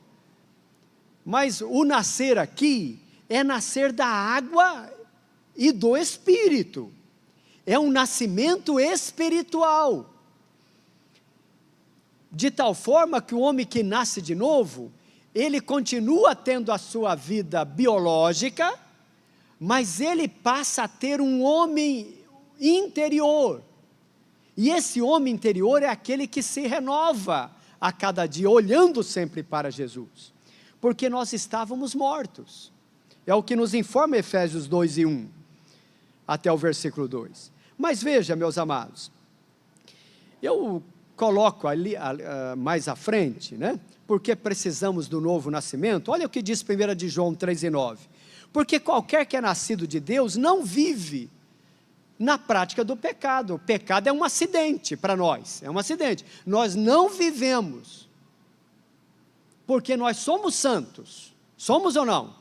Mas o nascer aqui é nascer da água e do Espírito. É um nascimento espiritual. De tal forma que o homem que nasce de novo, ele continua tendo a sua vida biológica, mas ele passa a ter um homem interior. E esse homem interior é aquele que se renova a cada dia, olhando sempre para Jesus. Porque nós estávamos mortos. É o que nos informa Efésios 2:1, até o versículo 2. Mas veja, meus amados, eu coloco ali mais à frente, né? Porque precisamos do novo nascimento. Olha o que diz 1 de João 3:9. Porque qualquer que é nascido de Deus não vive na prática do pecado. O pecado é um acidente para nós, é um acidente. Nós não vivemos, porque nós somos santos. Somos ou não?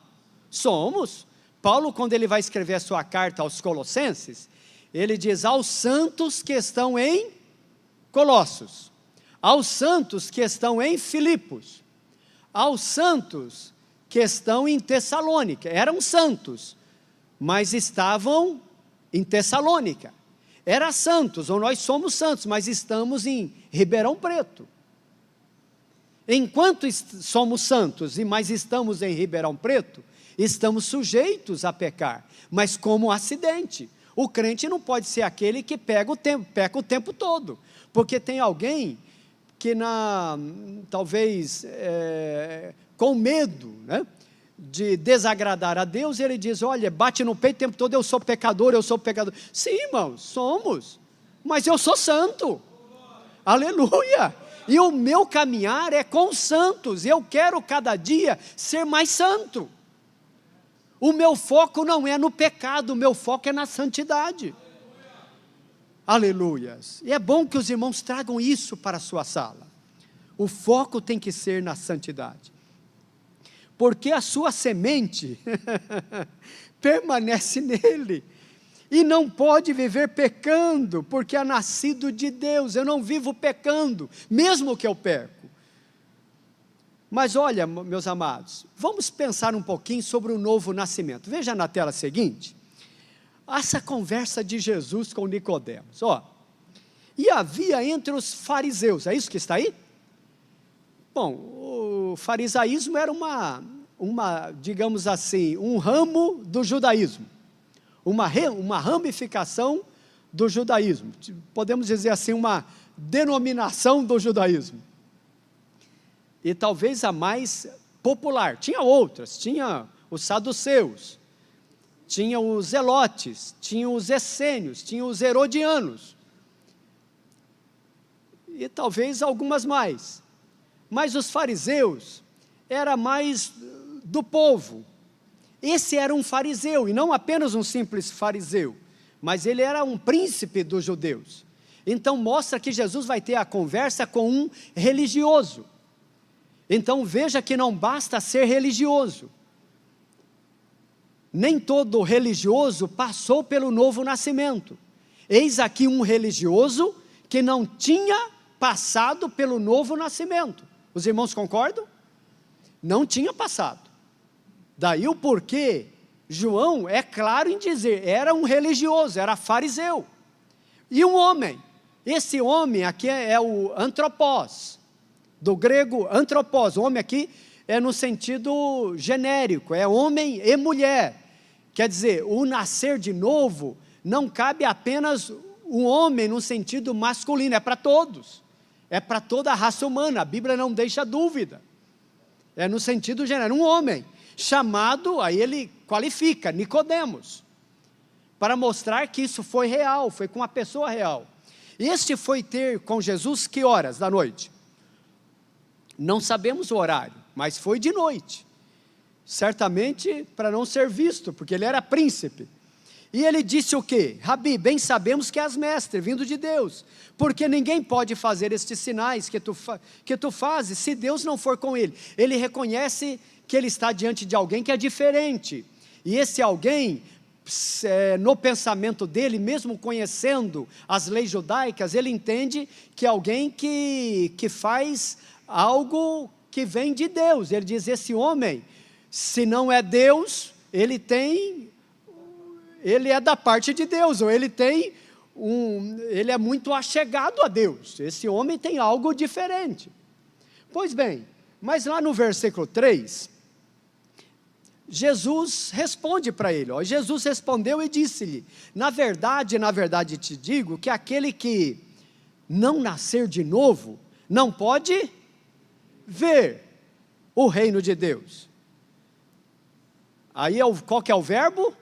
Somos. Paulo, quando ele vai escrever a sua carta aos Colossenses, ele diz: aos santos que estão em Colossos, aos santos que estão em Filipos, aos santos que estão em Tessalônica. Eram santos, mas estavam em Tessalônica. Era santos, ou nós somos santos, mas estamos em Ribeirão Preto. Enquanto somos santos, mas estamos em Ribeirão Preto, estamos sujeitos a pecar, mas como acidente. O crente não pode ser aquele que peca o tempo todo, porque tem alguém que talvez com medo, né, de desagradar a Deus, ele diz: olha, bate no peito o tempo todo, eu sou pecador. Sim, irmãos, somos, mas eu sou santo. Aleluia. E o meu caminhar é com os santos, eu quero cada dia ser mais santo. O meu foco não é no pecado, o meu foco é na santidade. Aleluias. E é bom que os irmãos tragam isso para a sua sala. O foco tem que ser na santidade. Porque a sua semente permanece nele. E não pode viver pecando, porque é nascido de Deus. Eu não vivo pecando, mesmo que eu peco. Mas olha, meus amados, vamos pensar um pouquinho sobre o novo nascimento. Veja na tela seguinte, essa conversa de Jesus com Nicodemos. E havia entre os fariseus, é isso que está aí? Bom, o farisaísmo era digamos assim, um ramo do judaísmo, uma ramificação do judaísmo, podemos dizer assim, uma denominação do judaísmo. E talvez a mais popular. Tinha outras, tinha os saduceus, tinha os zelotes, tinha os essênios, tinha os herodianos, e talvez algumas mais. Mas os fariseus era mais do povo. Esse era um fariseu, e não apenas um simples fariseu, mas ele era um príncipe dos judeus. Então mostra que Jesus vai ter a conversa com um religioso. Então veja que não basta ser religioso. Nem todo religioso passou pelo novo nascimento. Eis aqui um religioso que não tinha passado pelo novo nascimento. Os irmãos concordam? Não tinha passado. Daí o porquê João é claro em dizer, era um religioso, era fariseu. E um homem, esse homem aqui é o antropós, do grego antropós. O homem aqui é no sentido genérico, é homem e mulher. Quer dizer, o nascer de novo não cabe apenas o homem no sentido masculino, é para todos. É para toda a raça humana, a Bíblia não deixa dúvida. É no sentido genérico, um homem chamado, aí ele qualifica, Nicodemos, para mostrar que isso foi real, foi com uma pessoa real. Este foi ter com Jesus que horas da noite? Não sabemos o horário, mas foi de noite. certamente para não ser visto, porque ele era príncipe. E ele disse o quê? Rabi, bem sabemos que és mestre, vindo de Deus, porque ninguém pode fazer estes sinais que tu fazes, se Deus não for com ele. Ele reconhece que ele está diante de alguém que é diferente, e esse alguém, no pensamento dele, mesmo conhecendo as leis judaicas, ele entende que é alguém que faz algo que vem de Deus. Ele diz, esse homem, se não é Deus, ele é da parte de Deus, ou ele é muito achegado a Deus, esse homem tem algo diferente. Pois bem, mas lá no versículo 3, Jesus responde para ele, Jesus respondeu e disse-lhe, na verdade te digo, que aquele que não nascer de novo, não pode ver o reino de Deus. Aí qual que é o verbo?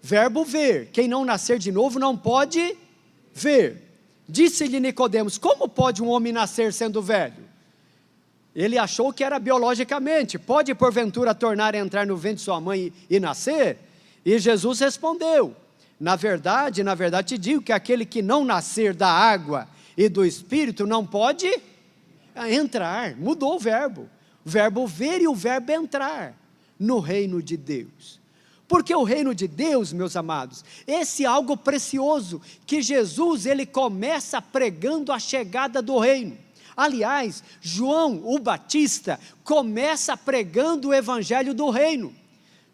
Verbo ver. Quem não nascer de novo não pode ver. Disse-lhe Nicodemos, como pode um homem nascer sendo velho? Ele achou que era biologicamente, pode porventura tornar a entrar no ventre de sua mãe e nascer? E Jesus respondeu, na verdade te digo que aquele que não nascer da água e do Espírito não pode entrar. Mudou o verbo ver e o verbo entrar no reino de Deus. Porque o reino de Deus, meus amados, esse é algo precioso, que Jesus, ele começa pregando a chegada do reino. Aliás, João, o Batista, começa pregando o evangelho do reino.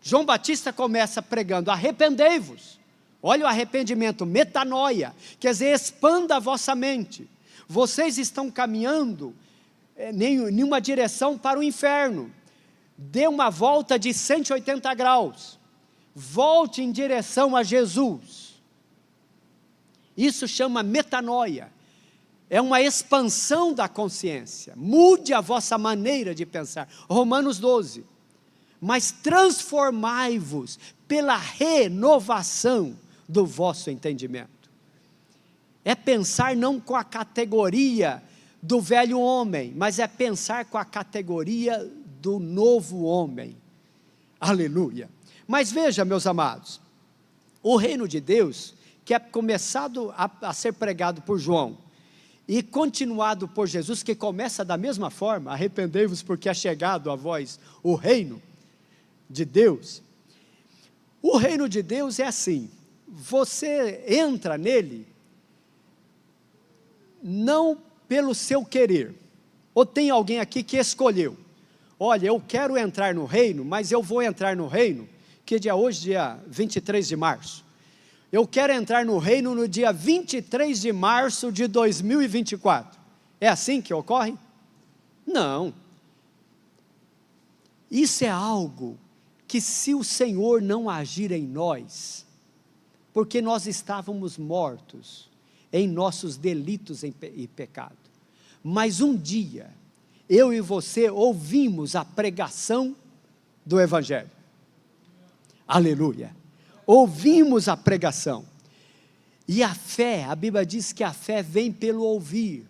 João Batista começa pregando, arrependei-vos. Olha o arrependimento, metanoia, quer dizer, expanda a vossa mente. Vocês estão caminhando em uma direção para o inferno. Dê uma volta de 180 graus. Volte em direção a Jesus. Isso chama metanoia. É uma expansão da consciência. Mude a vossa maneira de pensar. Romanos 12. Mas transformai-vos pela renovação do vosso entendimento. É pensar não com a categoria do velho homem, mas é pensar com a categoria do novo homem. Aleluia. Mas veja, meus amados, o reino de Deus, que é começado a ser pregado por João, e continuado por Jesus, que começa da mesma forma, arrependei-vos porque é chegado a vós o reino de Deus. O reino de Deus é assim, você entra nele, não pelo seu querer, ou tem alguém aqui que escolheu, olha, eu quero entrar no reino, mas eu vou entrar no reino, que dia hoje, dia 23 de março, eu quero entrar no reino no dia 23 de março de 2024, é assim que ocorre? Não, isso é algo que se o Senhor não agir em nós, porque nós estávamos mortos em nossos delitos e pecado, mas um dia, eu e você ouvimos a pregação do Evangelho, aleluia, ouvimos a pregação, e a fé, a Bíblia diz que a fé vem pelo ouvir,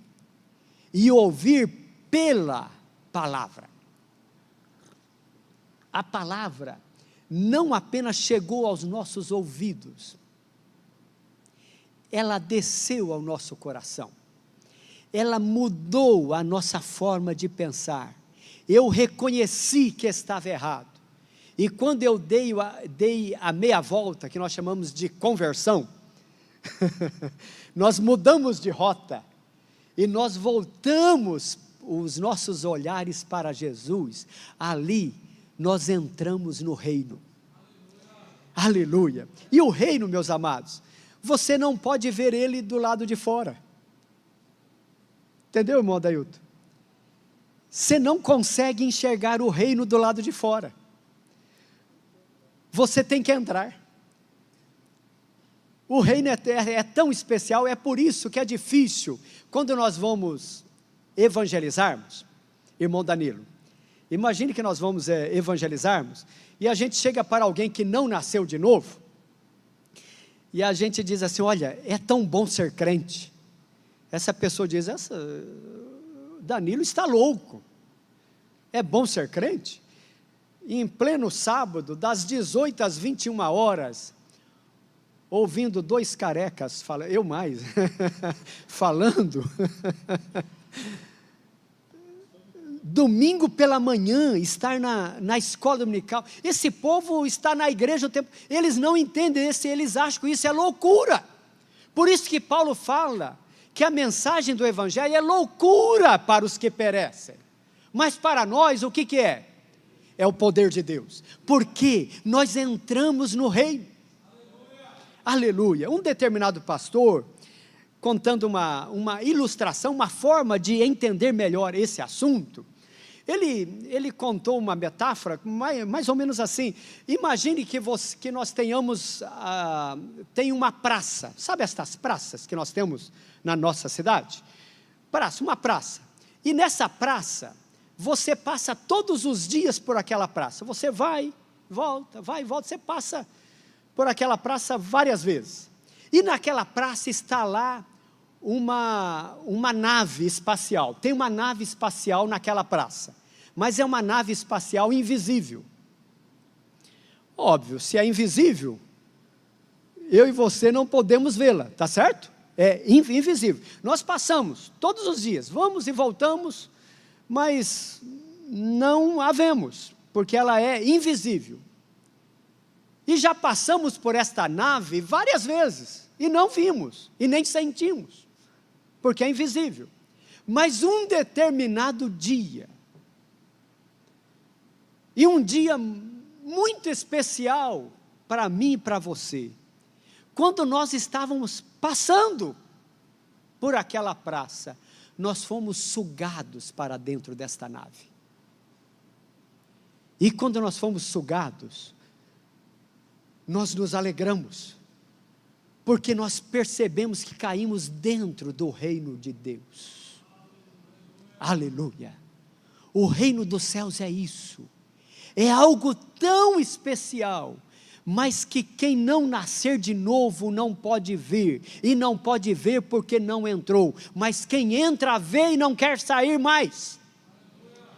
e ouvir pela palavra. A palavra não apenas chegou aos nossos ouvidos, ela desceu ao nosso coração, ela mudou a nossa forma de pensar, eu reconheci que estava errado, e quando eu dei a meia volta, que nós chamamos de conversão, nós mudamos de rota, e nós voltamos os nossos olhares para Jesus, ali nós entramos no reino, aleluia, e o reino, meus amados, você não pode ver ele do lado de fora, entendeu, irmão Adailton? Você não consegue enxergar o reino do lado de fora, você tem que entrar, o reino é tão especial, é por isso que é difícil, quando nós vamos evangelizarmos, irmão Danilo, imagine que nós vamos evangelizarmos, e a gente chega para alguém que não nasceu de novo, e a gente diz assim, olha, é tão bom ser crente, essa pessoa diz, Danilo está louco, é bom ser crente? em pleno sábado, das 18 às 21 horas, ouvindo dois carecas, eu mais, falando. Domingo pela manhã, estar na escola dominical. Esse povo está na igreja o tempo. Eles não entendem eles acham que isso é loucura. Por isso que Paulo fala que a mensagem do Evangelho é loucura para os que perecem. Mas para nós, o que é? É o poder de Deus. Porque nós entramos no reino. Aleluia. Um determinado pastor, contando uma ilustração, uma forma de entender melhor esse assunto, ele contou uma metáfora, mais ou menos assim. Imagine que nós tem uma praça. Sabe estas praças que nós temos na nossa cidade? Uma praça. E nessa praça, você passa todos os dias por aquela praça. Você vai, volta, você passa por aquela praça várias vezes. E naquela praça está lá uma nave espacial. Tem uma nave espacial naquela praça, mas é uma nave espacial invisível. Óbvio, se é invisível, eu e você não podemos vê-la, tá certo? É invisível. Nós passamos todos os dias, vamos e voltamos, mas não a vemos, porque ela é invisível. E já passamos por esta nave várias vezes, e não vimos, e nem sentimos, porque é invisível. Mas um determinado dia, e um dia muito especial para mim e para você, quando nós estávamos passando por aquela praça, nós fomos sugados para dentro desta nave. E quando nós fomos sugados, nós nos alegramos, porque nós percebemos que caímos dentro do reino de Deus. Aleluia! O reino dos céus é isso, é algo tão especial, mas que quem não nascer de novo não pode ver, e não pode ver porque não entrou, mas quem entra vê e não quer sair mais.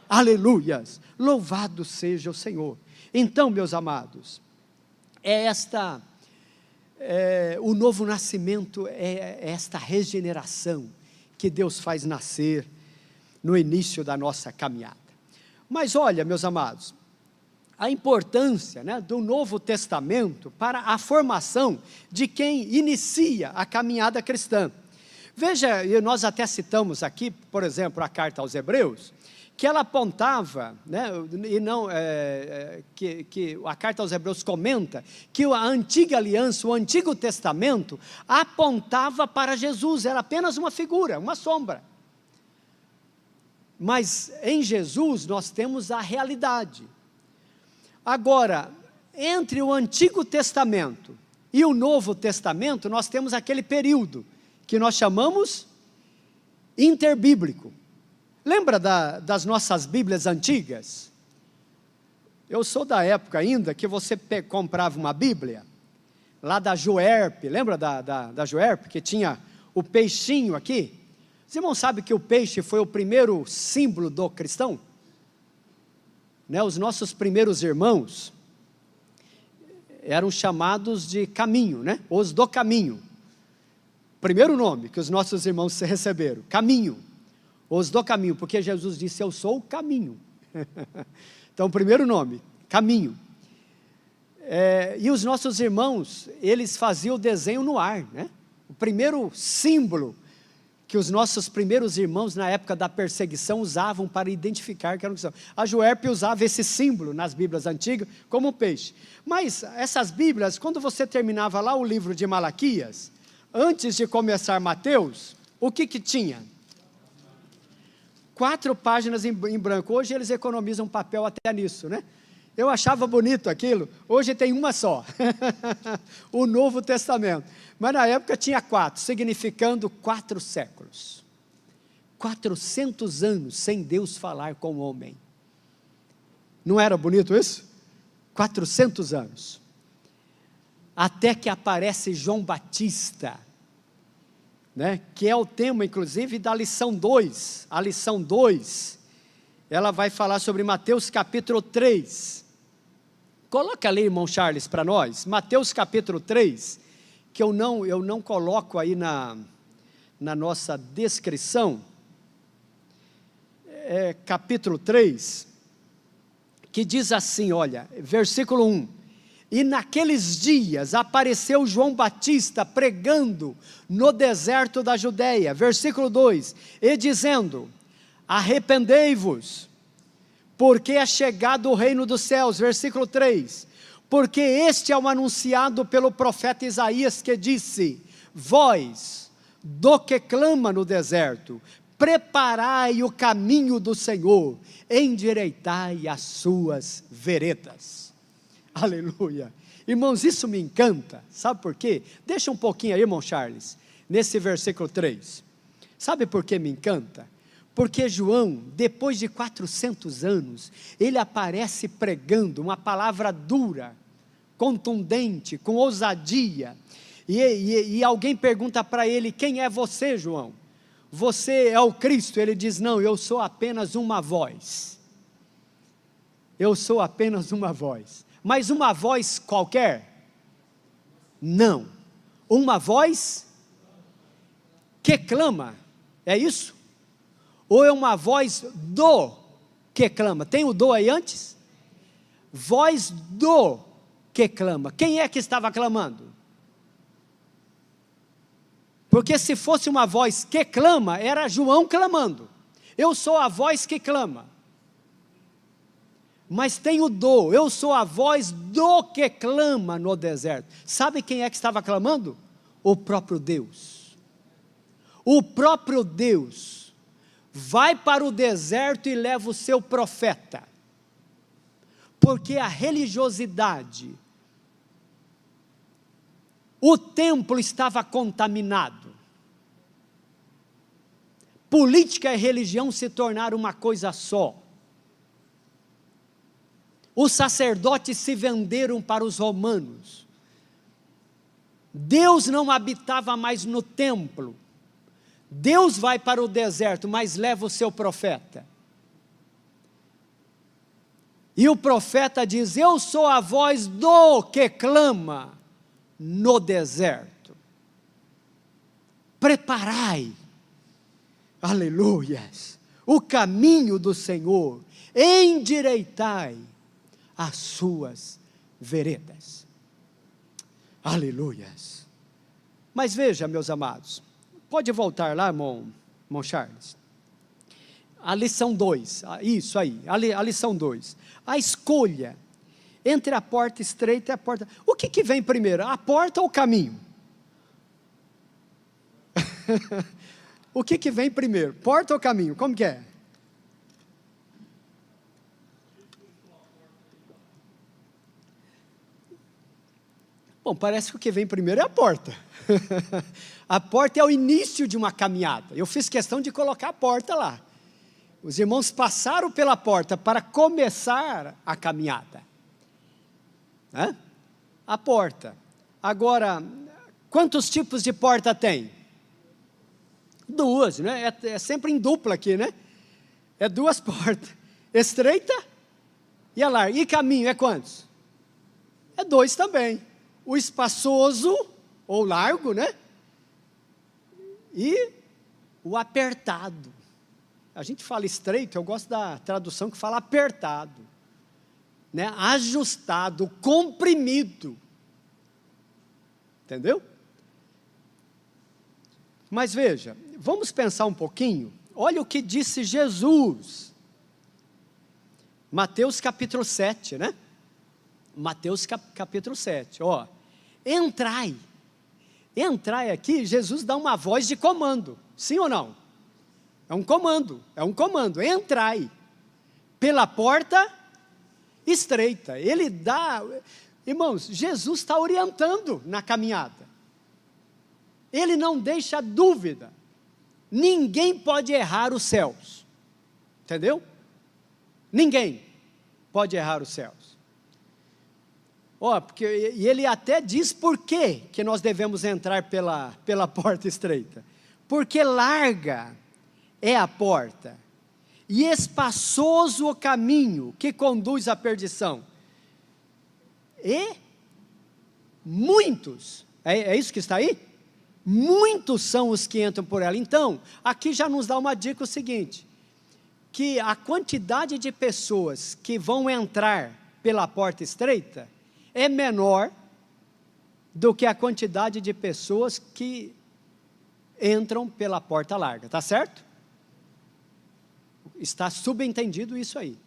Aleluias! Louvado seja o Senhor. Então, meus amados, o novo nascimento é esta regeneração que Deus faz nascer no início da nossa caminhada. Mas olha, meus amados, a importância, né, do Novo Testamento para a formação de quem inicia a caminhada cristã. Veja, nós até citamos aqui, por exemplo, a carta aos Hebreus, que ela apontava, né, e não, que a carta aos Hebreus comenta, que a antiga aliança, o Antigo Testamento, apontava para Jesus, era apenas uma figura, uma sombra. Mas em Jesus nós temos a realidade. Agora, entre o Antigo Testamento e o Novo Testamento, nós temos aquele período, que nós chamamos interbíblico. Lembra das nossas Bíblias antigas? Eu sou da época ainda que você comprava uma Bíblia, lá da Joerp, lembra da Joerp, que tinha o peixinho aqui? Os irmãos sabem que o peixe foi o primeiro símbolo do cristão? Né, os nossos primeiros irmãos eram chamados de caminho, né? Os do caminho. Primeiro nome que os nossos irmãos receberam, caminho. Os do caminho, porque Jesus disse, eu sou o caminho. Então, o primeiro nome, caminho. E os nossos irmãos, eles faziam o desenho no ar, né? O primeiro símbolo que os nossos primeiros irmãos, na época da perseguição, usavam para identificar que era um cristão. A Joerp usava esse símbolo nas Bíblias antigas, como um peixe. Mas essas Bíblias, quando você terminava lá o livro de Malaquias, antes de começar Mateus, o que tinha? 4 páginas em branco. Hoje eles economizam papel até nisso, né? Eu achava bonito aquilo, hoje tem uma só, o Novo Testamento, mas na época tinha 4, significando 4 séculos, 400 anos sem Deus falar com o homem. Não era bonito isso? 400 anos, até que aparece João Batista, né, que é o tema inclusive da lição 2, a lição 2, ela vai falar sobre Mateus capítulo 3, Coloca ali, irmão Charles, para nós, Mateus capítulo 3, que eu não coloco aí na nossa descrição, capítulo 3, que diz assim, olha, versículo 1, e naqueles dias apareceu João Batista pregando no deserto da Judeia, versículo 2, e dizendo, arrependei-vos, porque é chegado o reino dos céus, versículo 3, porque este é o anunciado pelo profeta Isaías, que disse, voz do que clama no deserto, preparai o caminho do Senhor, endireitai as suas veredas. Aleluia. Irmãos, isso me encanta, sabe por quê? Deixa um pouquinho aí, irmão Charles, nesse versículo 3, sabe por que me encanta? Porque João, depois de 400 anos, ele aparece pregando uma palavra dura, contundente, com ousadia, e alguém pergunta para ele, quem é você, João? Você é o Cristo? Ele diz, não, eu sou apenas uma voz, eu sou apenas uma voz, mas uma voz qualquer? Não, uma voz que clama, é isso? Ou é uma voz do que clama? Tem o do aí antes? Voz do que clama. Quem é que estava clamando? Porque se fosse uma voz que clama, era João clamando. Eu sou a voz que clama. Mas tem o do, eu sou a voz do que clama no deserto. Sabe quem é que estava clamando? O próprio Deus. O próprio Deus vai para o deserto e leva o seu profeta, porque a religiosidade, o templo estava contaminado, política e religião se tornaram uma coisa só, os sacerdotes se venderam para os romanos, Deus não habitava mais no templo, Deus vai para o deserto, mas leva o seu profeta. E o profeta diz, eu sou a voz do que clama no deserto. Preparai, aleluias, o caminho do Senhor, endireitai as suas veredas. Aleluias. Mas veja, meus amados, pode voltar lá, irmão Charles. A lição 2, isso aí, a lição 2. A escolha entre a porta estreita e a porta... O que vem primeiro, a porta ou o caminho? O que vem primeiro, porta ou caminho? Como que é? Bom, parece que o que vem primeiro é a porta. A porta é o início de uma caminhada. Eu fiz questão de colocar a porta lá. Os irmãos passaram pela porta para começar a caminhada. A porta. Agora, quantos tipos de porta tem? Duas, né? É sempre em dupla aqui, né? É duas portas. Estreita e a larga. E caminho é quantos? É dois também. O espaçoso, ou largo, né? E o apertado. A gente fala estreito, eu gosto da tradução que fala apertado, né? Ajustado, comprimido. Entendeu? Mas veja, vamos pensar um pouquinho. Olha o que disse Jesus. Mateus capítulo 7, né? Mateus capítulo 7, ó. Entrai. Entrai aqui, Jesus dá uma voz de comando. Sim ou não? É um comando, entrai. Pela porta estreita. Ele dá... Irmãos, Jesus está orientando na caminhada. Ele não deixa dúvida. Ninguém pode errar os céus. Entendeu? Ninguém pode errar os céus. E ele até diz por que nós devemos entrar pela porta estreita. Porque larga é a porta, e espaçoso o caminho que conduz à perdição. E muitos, é isso que está aí? Muitos são os que entram por ela. Então, aqui já nos dá uma dica o seguinte, que a quantidade de pessoas que vão entrar pela porta estreita é menor do que a quantidade de pessoas que entram pela porta larga, tá certo? Está subentendido isso aí.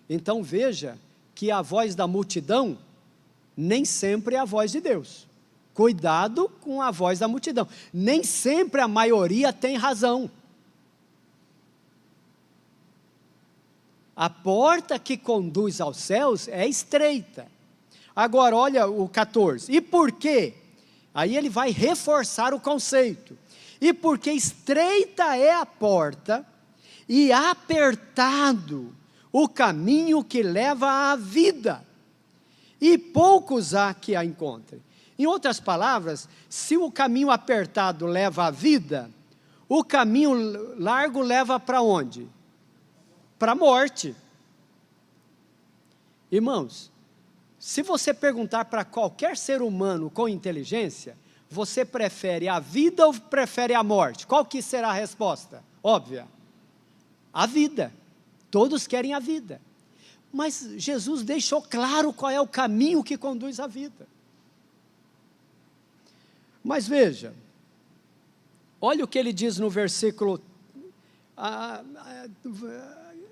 Então veja que a voz da multidão nem sempre é a voz de Deus. Cuidado com a voz da multidão. Nem sempre a maioria tem razão. A porta que conduz aos céus é estreita. Agora olha o 14. E por quê? Aí ele vai reforçar o conceito. E porque estreita é a porta e apertado o caminho que leva à vida, e poucos há que a encontrem. Em outras palavras, se o caminho apertado leva à vida, o caminho largo leva para onde? Para a morte. Irmãos, se você perguntar para qualquer ser humano com inteligência, você prefere a vida ou prefere a morte? Qual que será a resposta? Óbvia. A vida. Todos querem a vida. Mas Jesus deixou claro qual é o caminho que conduz à vida. Mas veja, olha o que ele diz no versículo,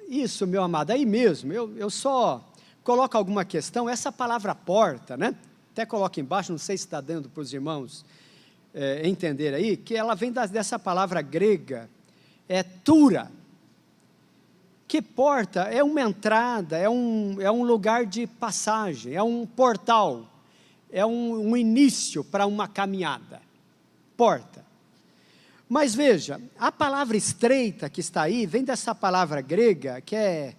isso, meu amado, aí mesmo, eu só coloco alguma questão, essa palavra porta, né? Até coloco embaixo, não sei se está dando para os irmãos entender aí, que ela vem dessa palavra grega, tura, que porta é uma entrada, é um lugar de passagem, é um portal, é um início para uma caminhada, porta. Mas veja, a palavra estreita que está aí, vem dessa palavra grega, que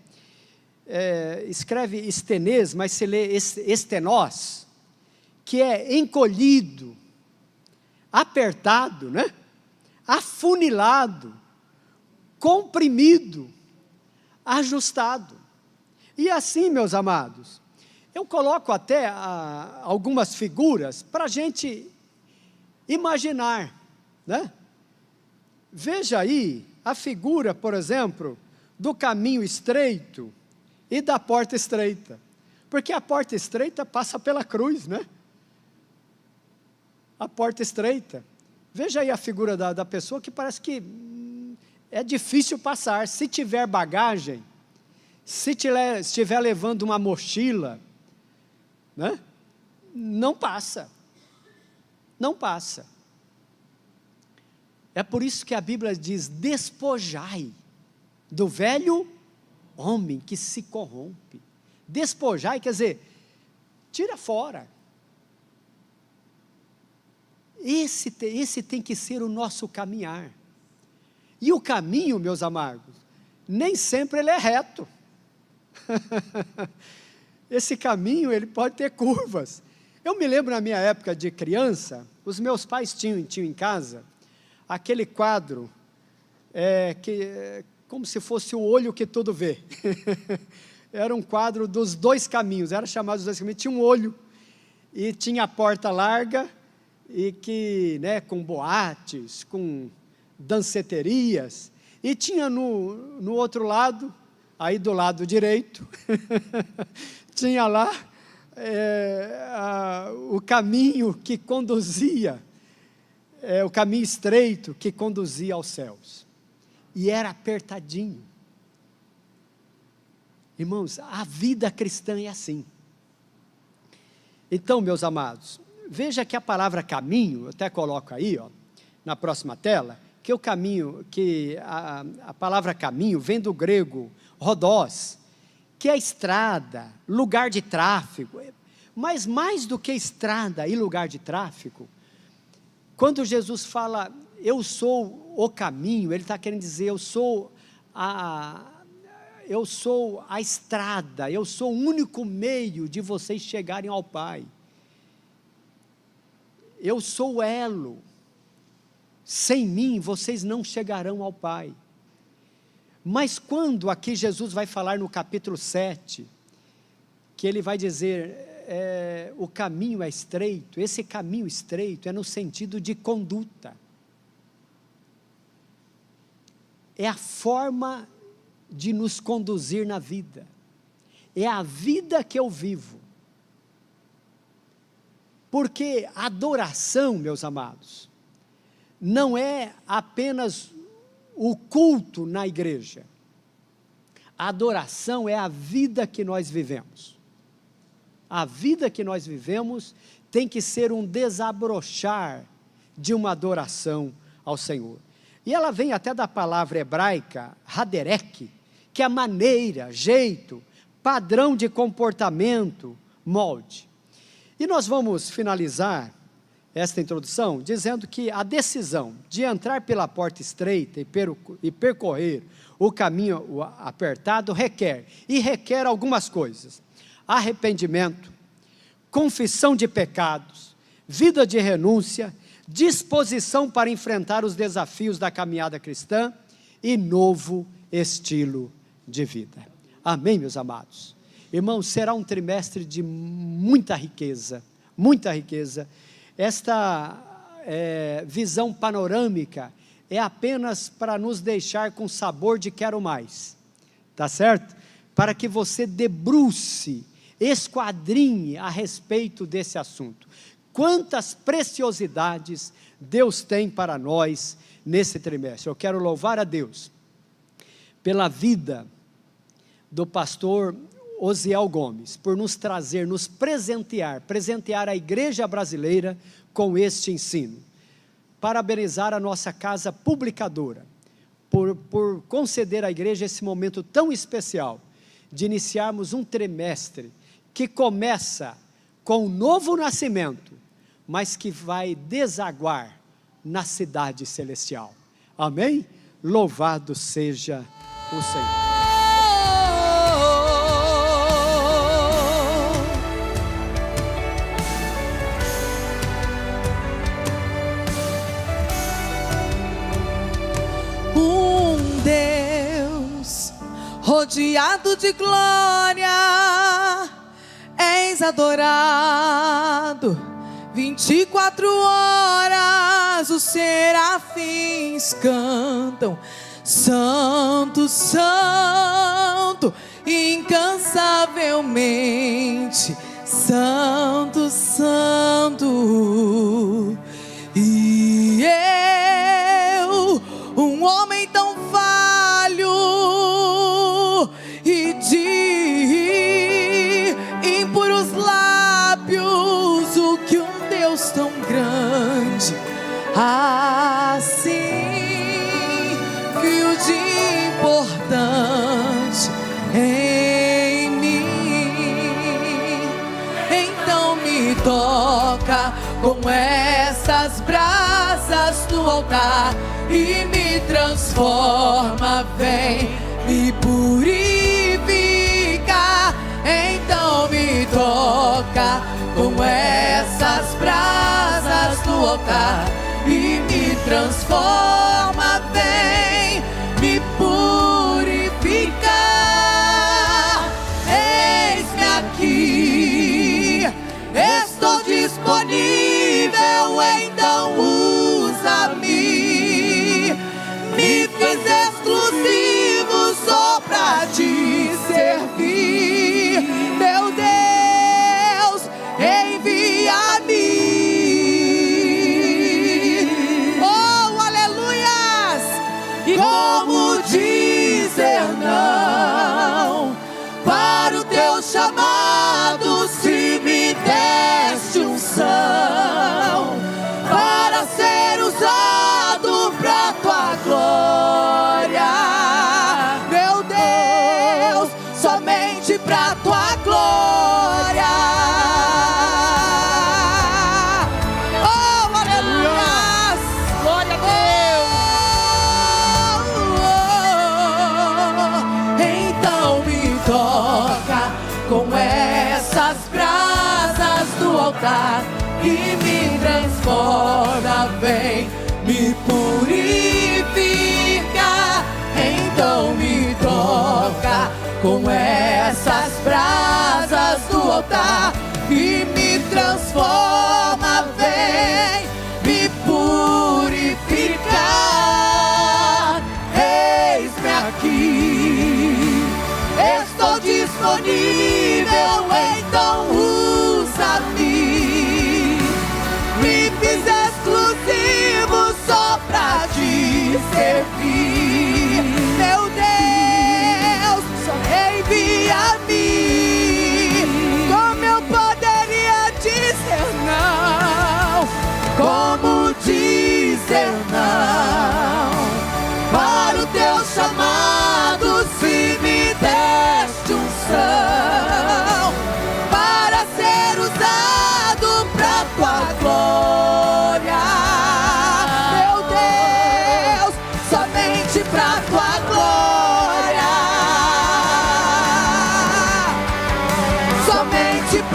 escreve estenês, mas se lê estenós, que é encolhido, apertado, né? Afunilado, comprimido, ajustado. E assim, meus amados, eu coloco até algumas figuras para a gente imaginar, né? Veja aí a figura, por exemplo, do caminho estreito e da porta estreita, porque a porta estreita passa pela cruz, né? A porta estreita, veja aí a figura da pessoa que parece que é difícil passar, se tiver bagagem, se estiver levando uma mochila, né? Não passa, não passa. É por isso que a Bíblia diz, despojai do velho homem que se corrompe. Despojai quer dizer, tira fora. Esse tem que ser o nosso caminhar. E o caminho, meus amados, nem sempre ele é reto. Esse caminho, ele pode ter curvas. Eu me lembro na minha época de criança, os meus pais tinham em casa aquele quadro, como se fosse o olho que tudo vê. Era um quadro dos dois caminhos, era chamado dos dois caminhos, tinha um olho, e tinha a porta larga, e que, né, com boates, com danceterias, e tinha no outro lado, aí do lado direito, tinha lá o caminho que conduzia, o caminho estreito que conduzia aos céus, e era apertadinho. Irmãos, a vida cristã é assim. Então, meus amados, veja que a palavra caminho, eu até coloco aí, ó, na próxima tela, que o caminho, que a palavra caminho vem do grego rodós, que é estrada, lugar de tráfego. Mas mais do que estrada e lugar de tráfego, quando Jesus fala, eu sou o caminho, ele está querendo dizer, eu sou a estrada, eu sou o único meio de vocês chegarem ao Pai. Eu sou o elo. Sem mim, vocês não chegarão ao Pai. Mas quando aqui Jesus vai falar no capítulo 7, que ele vai dizer, o caminho é estreito, esse caminho estreito é no sentido de conduta. É a forma de nos conduzir na vida. É a vida que eu vivo. Porque adoração, meus amados, não é apenas o culto na igreja. A adoração é a vida que nós vivemos. A vida que nós vivemos tem que ser um desabrochar de uma adoração ao Senhor. E ela vem até da palavra hebraica, haderek, que é maneira, jeito, padrão de comportamento, molde. E nós vamos finalizar esta introdução dizendo que a decisão de entrar pela porta estreita e percorrer o caminho apertado requer algumas coisas: arrependimento, confissão de pecados, vida de renúncia, disposição para enfrentar os desafios da caminhada cristã e novo estilo de vida. Amém, meus amados? Irmãos, será um trimestre de muita riqueza, muita riqueza. Esta visão panorâmica é apenas para nos deixar com sabor de quero mais, tá certo? Para que você debruce, esquadrinhe a respeito desse assunto. Quantas preciosidades Deus tem para nós nesse trimestre. Eu quero louvar a Deus pela vida do pastor Osiel Gomes, por nos trazer, nos presentear a igreja brasileira com este ensino. Parabenizar a nossa casa publicadora, por conceder à igreja esse momento tão especial, de iniciarmos um trimestre, que começa com um novo nascimento, mas que vai desaguar na cidade celestial. Amém? Louvado seja o Senhor. Rodeado de glória, és adorado. 24 horas os serafins cantam: Santo, Santo, incansavelmente, Santo, Santo. E eu, um homem tão falho, e de impuros lábios, o que um Deus tão grande assim viu de importante em mim. Então me toca com essas brasas do altar e me transforma, vem me purifica. Então me toca com essas brasas do altar e me transforma, vem me purificar. Eis-me aqui, estou disponível, então usa-me. Me fiz exclusivo só pra te servir, meu Deus, envia-me. Oh, aleluias! E como dizer não para o teu chamado, se me deste unção para ser usado pra tua glória, meu Deus, somente pra tua glória. Oh, aleluia! Glória a Deus! Então me toca com essas brasas do altar e me transforma, vem me purifica. Então me toca com essas brasas do altar e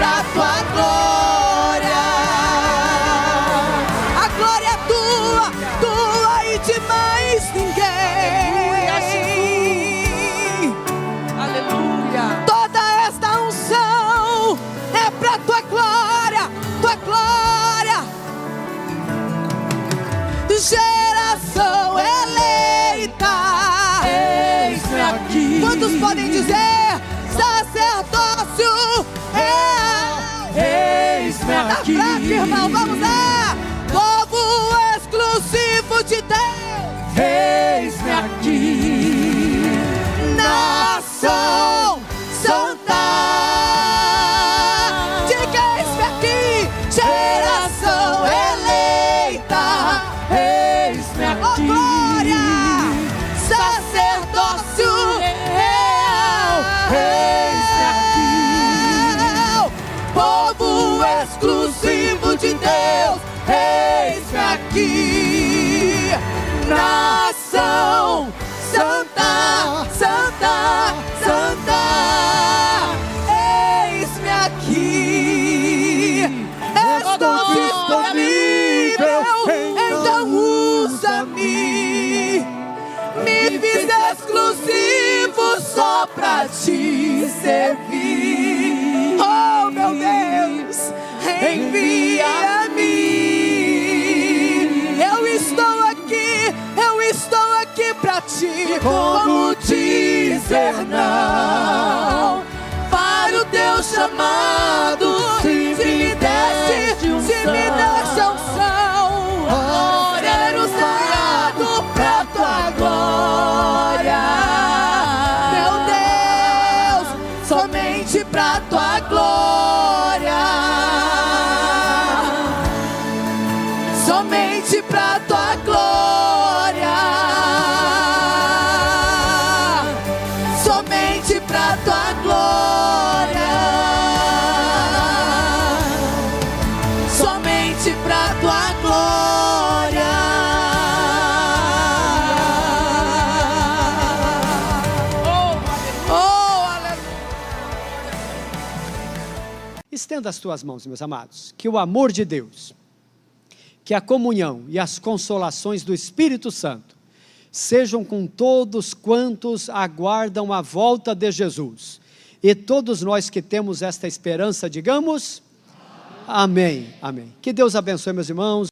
pra tua glória. A glória é tua e de mais ninguém. Aleluia. Toda esta unção é pra tua glória, tua glória. Geração eleita, eis-me aqui. Quantos podem dizer? Sacerdócio real, eis-me aqui. Tá fraco, irmão, vamos lá. Povo exclusivo de Deus, eis-me aqui. Nação santa, diga eis-me aqui. Geração eleita, eis-me aqui. Oh, glória! Sacerdócio real, eis-me aqui. Povo exclusivo de Deus, eis-me aqui. Nação santa, santa, santa, eis-me aqui. Estou disponível, então usa-me. Me fiz exclusivo só pra te servir. Oh, meu Deus, envia-me. Eu estou aqui pra ti. Como dizer não para o teu chamado? Se me desse unção, ser usado pra tua glória. Meu Deus, somente pra tua glória. Somente pra tua glória. Somente pra tua glória. Somente pra tua glória. Oh, aleluia. Estenda as tuas mãos, meus amados, que o amor de Deus, que a comunhão e as consolações do Espírito Santo sejam com todos quantos aguardam a volta de Jesus. E todos nós que temos esta esperança, digamos amém, amém. Que Deus abençoe, meus irmãos.